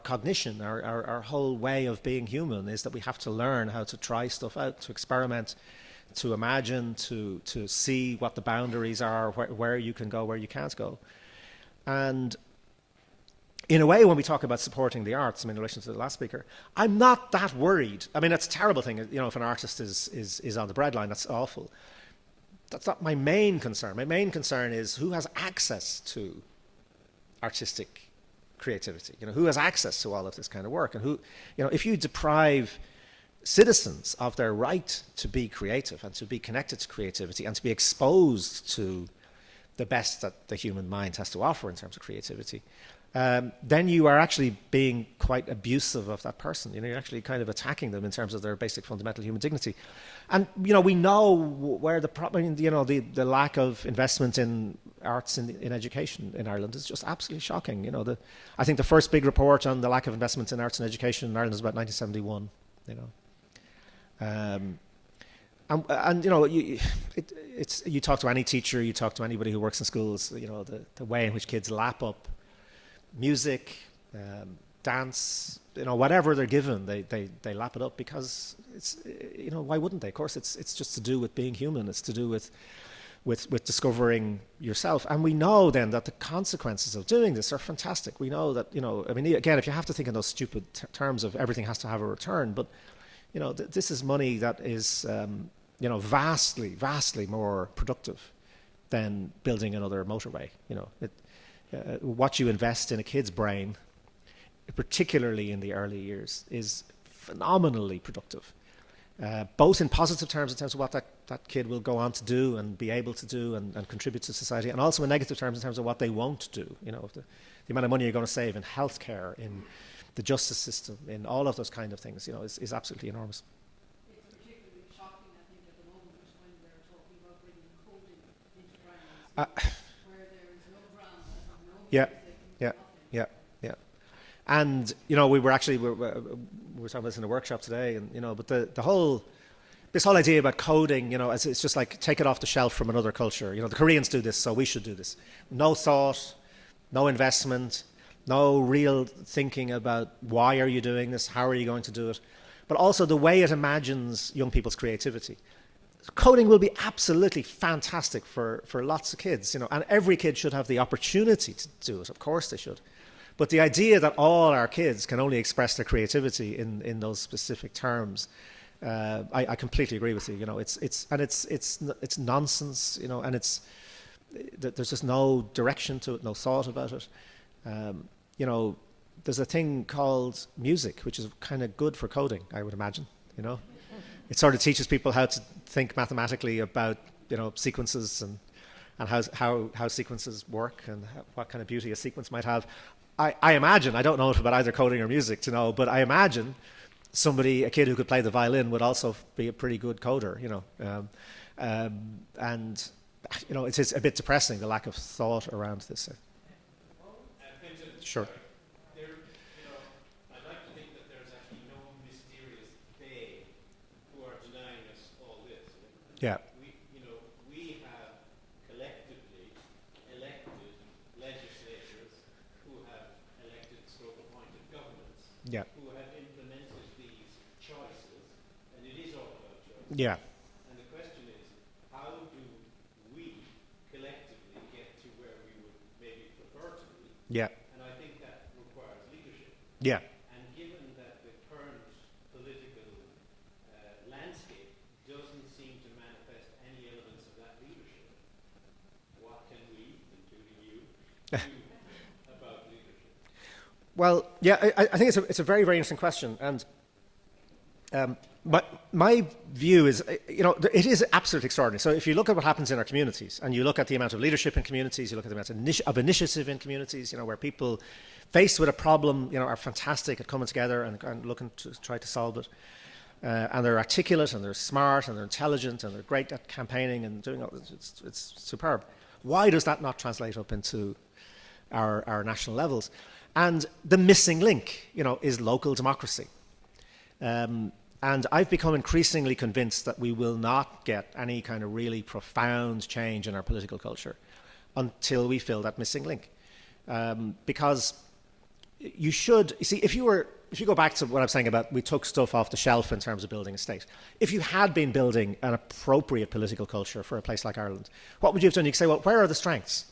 cognition, our whole way of being human, is that we have to learn how to try stuff out, to experiment, to imagine, to see what the boundaries are, where you can go, where you can't go. And in a way, when we talk about supporting the arts, I mean, in relation to the last speaker, I'm not that worried. I mean, it's a terrible thing, if an artist is on the breadline, that's awful. That's not my main concern. My main concern is who has access to artistic creativity, who has access to all of this kind of work, and who, if you deprive citizens of their right to be creative and to be connected to creativity and to be exposed to the best that the human mind has to offer in terms of creativity, then you are actually being quite abusive of that person. You're actually kind of attacking them in terms of their basic fundamental human dignity. And we know where the problem, the lack of investment in arts in education in Ireland is just absolutely shocking. I think the first big report on the lack of investment in arts and education in Ireland is about 1971. You talk to any teacher, you talk to anybody who works in schools, the way in which kids lap up music, dance, whatever they're given, they lap it up because it's, why wouldn't they? Of course, it's just to do with being human. It's to do with discovering yourself. And we know then that the consequences of doing this are fantastic. We know that, I mean, again, if you have to think in those stupid terms of everything has to have a return, but, this is money that is, vastly more productive than building another motorway. What you invest in a kid's brain, particularly in the early years, is phenomenally productive, both in positive terms, in terms of what that kid will go on to do and be able to do and contribute to society, and also in negative terms in terms of what they won't do. The amount of money you're going to save in healthcare, in the justice system, in all of those kind of things, is absolutely enormous. It's particularly shocking, I think, at the moment when they're talking about bringing coding into primary schools, where there is no drama, no music, Yeah. And we were talking about this in a workshop today, and but this whole idea about coding, it's just like take it off the shelf from another culture. The Koreans do this, so we should do this. No thought, no investment, no real thinking about why are you doing this, how are you going to do it, but also the way it imagines young people's creativity. Coding will be absolutely fantastic for lots of kids, and every kid should have the opportunity to do it. Of course they should. But the idea that all our kids can only express their creativity in those specific terms, I completely agree with you. It's nonsense. And there's just no direction to it, no thought about it. There's a thing called music, which is kind of good for coding, I would imagine. It sort of teaches people how to think mathematically about sequences and how sequences work and what kind of beauty a sequence might have. I imagine, I don't know about either coding or music to know, but I imagine a kid who could play the violin would also be a pretty good coder, and it's a bit depressing, the lack of thought around this. Sure. I'd like to think that there's actually no mysterious they who are denying us all this. Yeah. We have collectively elected legislators who have elected stroke appointed governments Yeah. who have implemented these choices, and it is all about choices. Yeah. And the question is, how do we collectively get to where we would maybe prefer to be? Yeah. And I think that requires leadership. Yeah. And given that the current political landscape doesn't seem to manifest any elements of that leadership, what can we, including you, do about leadership? Well, yeah, I think it's a very, very interesting question, and my view is, it is absolutely extraordinary. So if you look at what happens in our communities, and you look at the amount of leadership in communities, you look at the amount of initiative in communities, where people faced with a problem, are fantastic at coming together and looking to try to solve it. And they're articulate, and they're smart, and they're intelligent, and they're great at campaigning and doing all this. It's superb. Why does that not translate up into our national levels? And the missing link, is local democracy. And I've become increasingly convinced that we will not get any kind of really profound change in our political culture until we fill that missing link. Because you see, if you go back to what I'm saying about we took stuff off the shelf in terms of building a state, if you had been building an appropriate political culture for a place like Ireland, what would you have done? You could say, well, where are the strengths?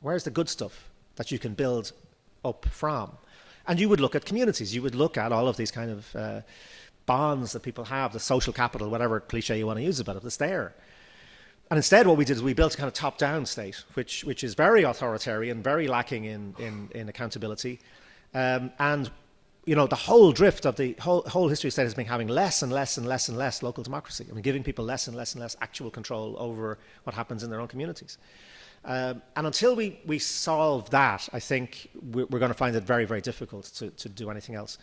Where's the good stuff that you can build up from? And you would look at communities. You would look at all of these kind of bonds that people have, the social capital, whatever cliche you want to use about it, that's there. And instead what we did is we built a kind of top-down state, which is very authoritarian, very lacking in accountability. And the whole drift of the whole history of the state has been having less and less and less and less local democracy. I mean, giving people less and less and less actual control over what happens in their own communities. And until we solve that, I think we're going to find it very, very difficult to do anything else.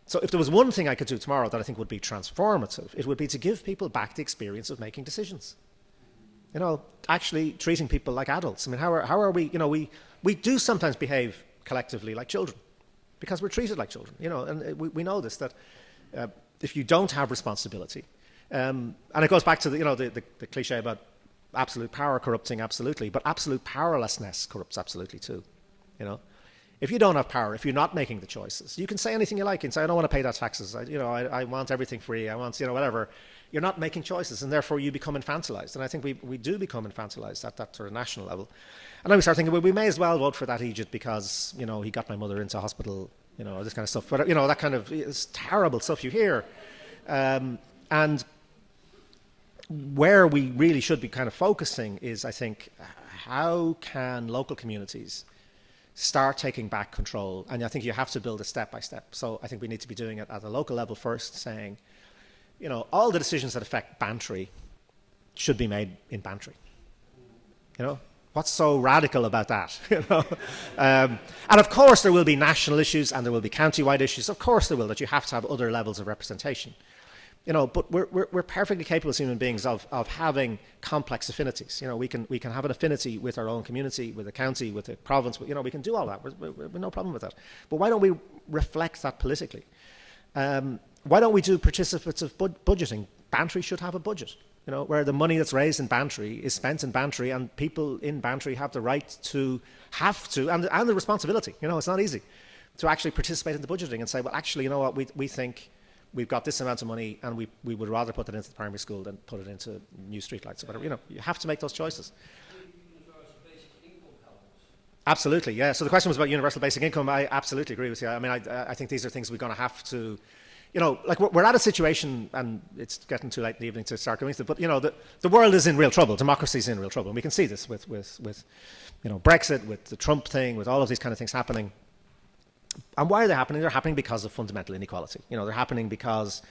So if there was one thing I could do tomorrow that I think would be transformative, it would be to give people back the experience of making decisions. Actually treating people like adults. I mean, how are we, we do sometimes behave collectively like children because we're treated like children, and we know this, that if you don't have responsibility, and it goes back to the cliche about absolute power corrupting absolutely, but absolute powerlessness corrupts absolutely too, If you don't have power, if you're not making the choices, you can say anything you like. You can say, I don't want to pay that taxes. I want everything free. I want, whatever. You're not making choices, and therefore you become infantilized. And I think we do become infantilized at that sort of national level. And then we start thinking, well, we may as well vote for that Egypt because, he got my mother into hospital, this kind of stuff. But, that kind of it's terrible stuff you hear. And where we really should be kind of focusing is, I think, how can local communities start taking back control? And I think you have to build it step by step. So I think we need to be doing it at the local level first, saying, all the decisions that affect Bantry should be made in Bantry. What's so radical about that? And of course there will be national issues and there will be county-wide issues. Of course there will, that you have to have other levels of representation. But we're perfectly capable as human beings of having complex affinities. We can have an affinity with our own community, with the county, with the province. We can do all that. We're no problem with that. But why don't we reflect that politically? Why don't we do participative budgeting? Bantry should have a budget, where the money that's raised in Bantry is spent in Bantry, and people in Bantry have the right to and the responsibility. It's not easy to actually participate in the budgeting and say, well, actually, we think we've got this amount of money, and we would rather put it into the primary school than put it into new streetlights or whatever. You have to make those choices. Absolutely, yeah. So the question was about universal basic income. I absolutely agree with you. I mean, I think these are things we're going to have to, we're at a situation, and it's getting too late in the evening to start going into it, but, the world is in real trouble. Democracy is in real trouble. And we can see this with Brexit, with the Trump thing, with all of these kind of things happening. And why are they happening? They're happening because of fundamental inequality. They're happening because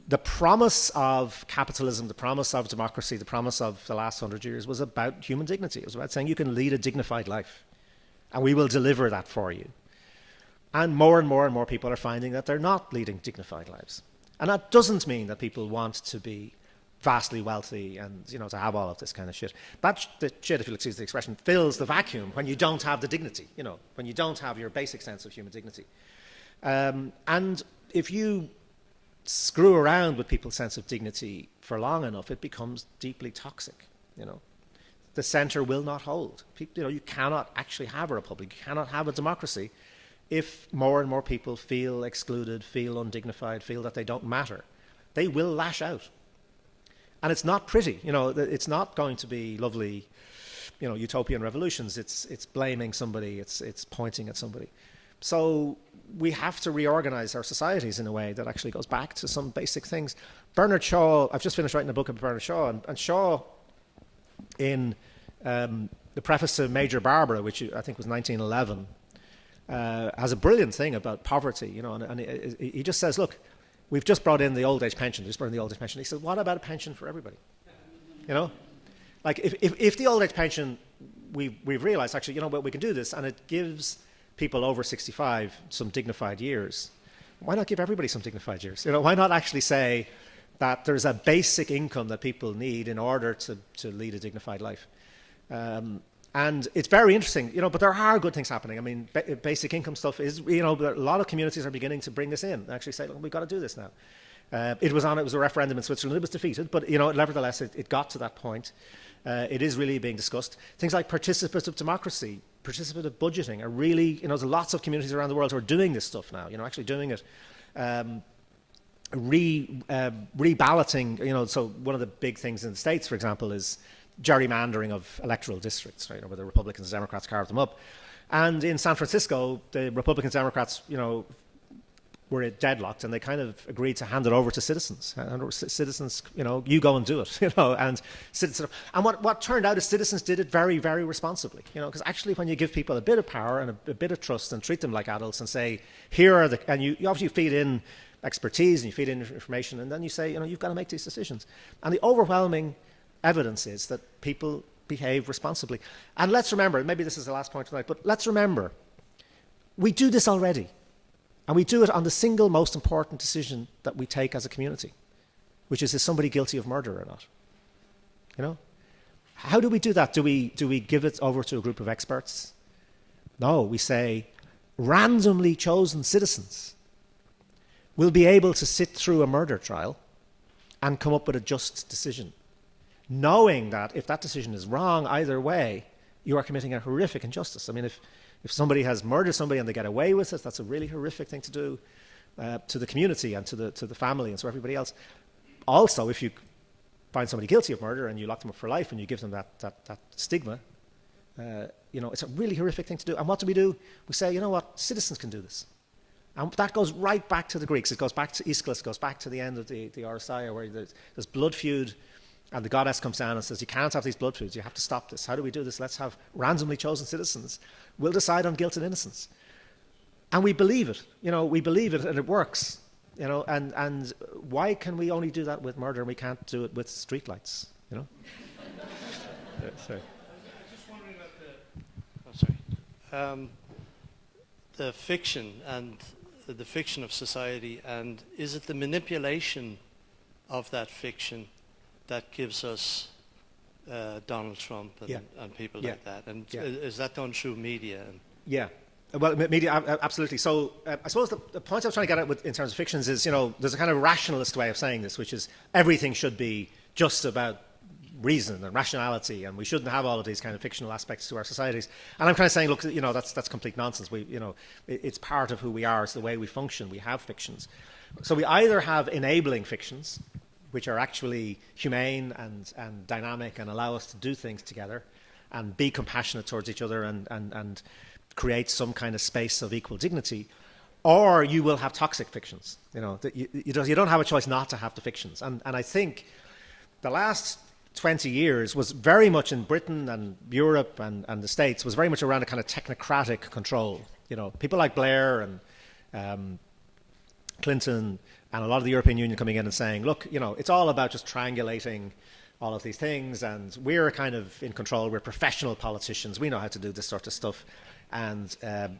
the promise of capitalism, the promise of democracy, the promise of the last 100 years was about human dignity. It was about saying you can lead a dignified life, and we will deliver that for you. And more people are finding that they're not leading dignified lives. And that doesn't mean that people want to be vastly wealthy and, to have all of this kind of shit. The shit, if you'll excuse the expression, fills the vacuum when you don't have the dignity, when you don't have your basic sense of human dignity. And if you screw around with people's sense of dignity for long enough, it becomes deeply toxic, The center will not hold. You cannot actually have a republic. You cannot have a democracy if more and more people feel excluded, feel undignified, feel that they don't matter. They will lash out. And it's not pretty. It's not going to be lovely, utopian revolutions. It's blaming somebody. It's pointing at somebody. So we have to reorganize our societies in a way that actually goes back to some basic things. Bernard Shaw, I've just finished writing a book about Bernard Shaw, and Shaw, in the preface to Major Barbara, which I think was 1911, has a brilliant thing about poverty, and he just says, look, we've just brought in the old age pension. He says, what about a pension for everybody? Like if the old age pension, we've realized actually, we can do this, and it gives people over 65 some dignified years. Why not give everybody some dignified years? Why not actually say that there's a basic income that people need in order to lead a dignified life? And it's very interesting, but there are good things happening. I mean, basic income stuff is, a lot of communities are beginning to bring this in and actually say, look, we've got to do this now. It was a referendum in Switzerland. It was defeated, but, nevertheless, it got to that point. It is really being discussed. Things like participative democracy, participative budgeting are really, there's lots of communities around the world who are doing this stuff now, actually doing it. Reballoting, so one of the big things in the States, for example, is gerrymandering of electoral districts, right, where the Republicans and Democrats carved them up. And in San Francisco, the Republicans and Democrats, were deadlocked, and they kind of agreed to hand it over to citizens. Citizens, you go and do it, and citizens. And what turned out is citizens did it very, very responsibly, because actually when you give people a bit of power and a bit of trust and treat them like adults and say, here are and you obviously feed in expertise and you feed in information, and then you say, you've got to make these decisions. And the overwhelming evidence is that people behave responsibly. And let's remember, maybe this is the last point tonight, but let's remember, we do this already. And we do it on the single most important decision that we take as a community, which is somebody guilty of murder or not? How do we do that? Do we give it over to a group of experts? No, we say randomly chosen citizens will be able to sit through a murder trial and come up with a just decision, knowing that if that decision is wrong either way, you are committing a horrific injustice. I mean, if somebody has murdered somebody and they get away with it, that's a really horrific thing to do to the community and to the family and so everybody else. Also, if you find somebody guilty of murder and you lock them up for life and you give them that stigma, it's a really horrific thing to do. And what do? We say, citizens can do this. And that goes right back to the Greeks. It goes back to Aeschylus. It goes back to the end of the Odyssey, where there's blood feud. And the goddess comes down and says, you can't have these blood feuds. You have to stop this. How do we do this? Let's have randomly chosen citizens. We'll decide on guilt and innocence. And we believe it. We believe it and it works. And why can we only do that with murder and we can't do it with streetlights? Sorry. I was just wondering about the fiction and the fiction of society, and is it the manipulation of that fiction that gives us Donald Trump and people like that? And is that done through media? Yeah. Well, media, absolutely. So I suppose the point I was trying to get at in terms of fictions is, there's a kind of rationalist way of saying this, which is everything should be just about reason and rationality, and we shouldn't have all of these kind of fictional aspects to our societies. And I'm kind of saying, look, that's complete nonsense. It's part of who we are. It's the way we function. We have fictions. So we either have enabling fictions, which are actually humane and dynamic and allow us to do things together and be compassionate towards each other and create some kind of space of equal dignity, or you will have toxic fictions. You don't have a choice not to have the fictions. And I think the last 20 years was very much in Britain and Europe and the States was very much around a kind of technocratic control. People like Blair and Clinton and a lot of the European Union coming in and saying, look, it's all about just triangulating all of these things, and we're kind of in control. We're professional politicians. We know how to do this sort of stuff, and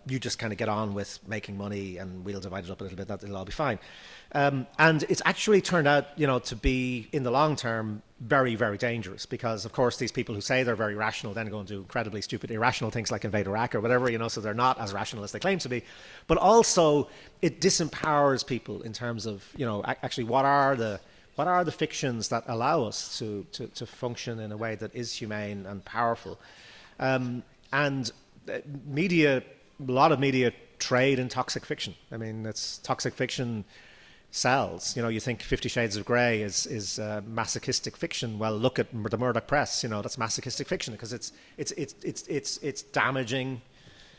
you just kind of get on with making money, and we'll divide it up a little bit. That it'll all be fine. And it's actually turned out, you know, to be in the long term very, very dangerous, because of course these people who say they're very rational then go and do incredibly stupid, irrational things like invade Iraq or whatever, you know. So they're not as rational as they claim to be. But also it disempowers people in terms of, you know, actually what are the fictions that allow us to function in a way that is humane and powerful. And media, a lot of media trade in toxic fiction. I mean, it's toxic fiction sells. You know, you think 50 Shades of Grey is masochistic fiction. Well, look at the Murdoch Press. You know, that's masochistic fiction because it's damaging.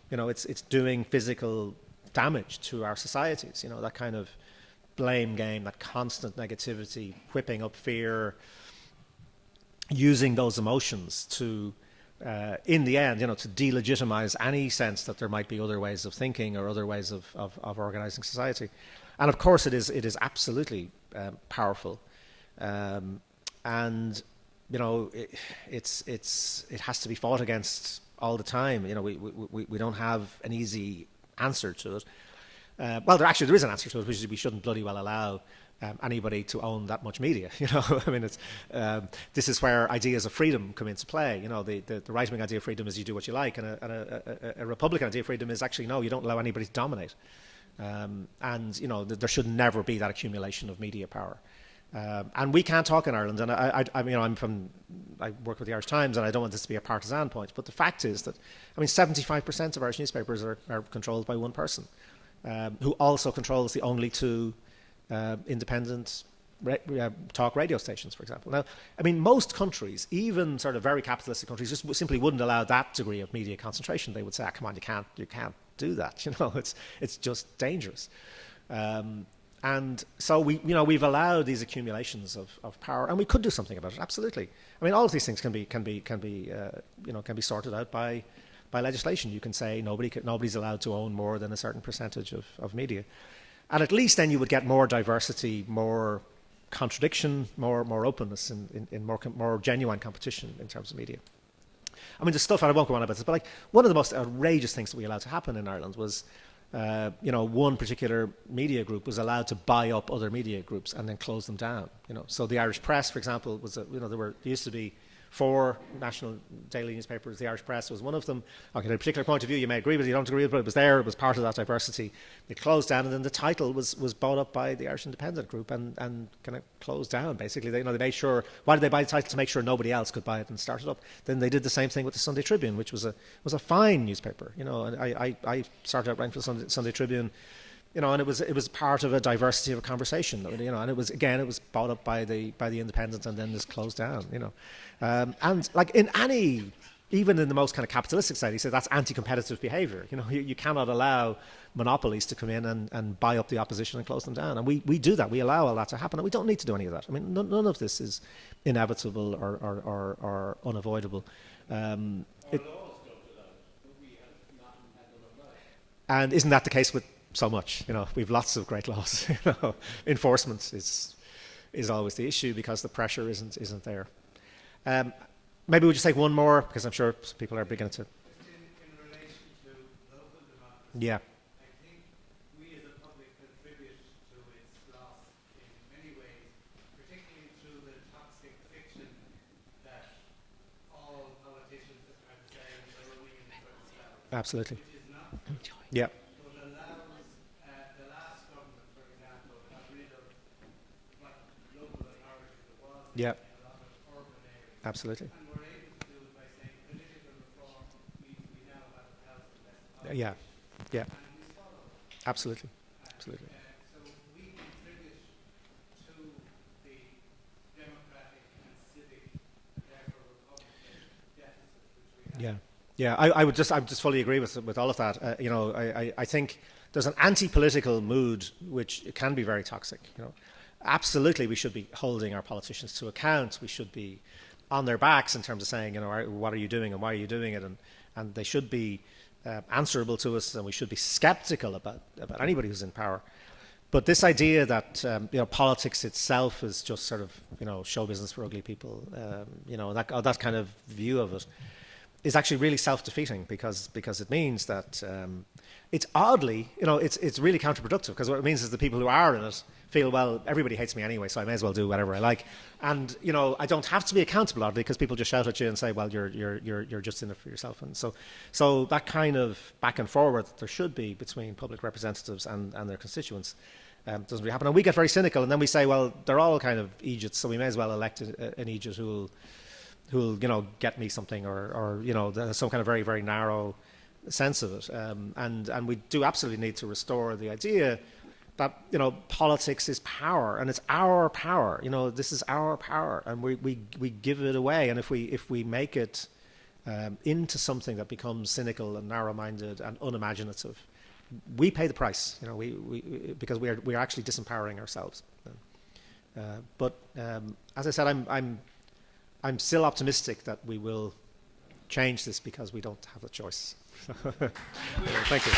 You know, it's doing physical damage to our societies. You know, that kind of blame game, that constant negativity, whipping up fear, using those emotions to, in the end, you know, to delegitimize any sense that there might be other ways of thinking or other ways of organizing society. And of course, it is absolutely powerful, and you know, it has to be fought against all the time. You know, we don't have an easy answer to it. Well, there is an answer to it, which is we shouldn't bloody well allow anybody to own that much media. You know, I mean, this is where ideas of freedom come into play. You know, the right-wing idea of freedom is you do what you like, and a Republican idea of freedom is actually no, you don't allow anybody to dominate. And you know, there should never be that accumulation of media power. And we can't talk in Ireland. And I you know, I work with the Irish Times, and I don't want this to be a partisan point. But the fact is that, I mean, 75% of Irish newspapers are controlled by one person, who also controls the only two independent talk radio stations, for example. Now, I mean, most countries, even sort of very capitalistic countries, just simply wouldn't allow that degree of media concentration. They would say, come on, you can't do that. You know, it's just dangerous. And so we've allowed these accumulations of power, and we could do something about it. Absolutely. I mean, all of these things can be sorted out by legislation. You can say nobody's allowed to own more than a certain percentage of media, and at least then you would get more diversity, more contradiction, more openness, in more genuine competition in terms of media. I mean, the stuff, and I won't go on about this, but like one of the most outrageous things that we allowed to happen in Ireland was, you know, one particular media group was allowed to buy up other media groups and then close them down. You know, so the Irish Press, for example, was there used to be 4 national daily newspapers. The Irish Press was one of them. Okay, at a particular point of view, you may agree with it, you don't agree with it, but it was there. It was part of that diversity. It closed down, and then the title was bought up by the Irish Independent Group and kind of closed down. Basically, they made sure. Why did they buy the title? To make sure nobody else could buy it and start it up. Then they did the same thing with the Sunday Tribune, which was a fine newspaper. You know, and I started out writing for the Sunday Tribune. You know, and it was part of a diversity of a conversation. You know, and it was bought up by the Independent and then just closed down. You know, and like even in the most kind of capitalistic society, so that's anti-competitive behaviour. You know, you cannot allow monopolies to come in and buy up the opposition and close them down. And we do that. We allow all that to happen, and we don't need to do any of that. I mean, none of this is inevitable or unavoidable. And isn't that the case with so much? You know, we've lots of great laws. You know, enforcement is always the issue because the pressure isn't there. Maybe we'll just take one more, because I'm sure people are beginning to. In relation to local democracy, Yeah. I think we as a public contribute to its loss in many ways, particularly through the toxic fiction that all politicians are saying they're winning for themselves. Absolutely. Which is not. Yeah. But allows the last government, for example, got rid of what local authority there was Yeah. in a lot of urban areas. Absolutely. And we're able to do it by saying political reform means we now have a house of less power. Yeah. Yeah. And we swallow it. Absolutely. Absolutely. So we contribute to the democratic and civic, and therefore republican deficit which we have. Yeah. Yeah, I would just fully agree with all of that. You know, I think there's an anti-political mood which can be very toxic. You know, absolutely, we should be holding our politicians to account. We should be on their backs in terms of saying, you know, what are you doing and why are you doing it, and they should be answerable to us, and we should be sceptical about anybody who's in power. But this idea that politics itself is just sort of show business for ugly people, that kind of view of it is actually really self-defeating because it means that it's oddly it's really counterproductive, because what it means is the people who are in it feel, well, everybody hates me anyway, so I may as well do whatever I like, and I don't have to be accountable, oddly, because people just shout at you and say, well, you're just in it for yourself. And so that kind of back and forward that there should be between public representatives and their constituents doesn't really happen. And we get very cynical, and then we say, well, they're all kind of Egypts, so we may as well elect an Egypt who'll get me something, or there's some kind of very, very narrow sense of it. And we do absolutely need to restore the idea that politics is power, and it's our power. This is our power, and we give it away. And if we make it into something that becomes cynical and narrow-minded and unimaginative, we pay the price. Because we are actually disempowering ourselves. But as I said, I'm still optimistic that we will change this, because we don't have a choice. Thank you.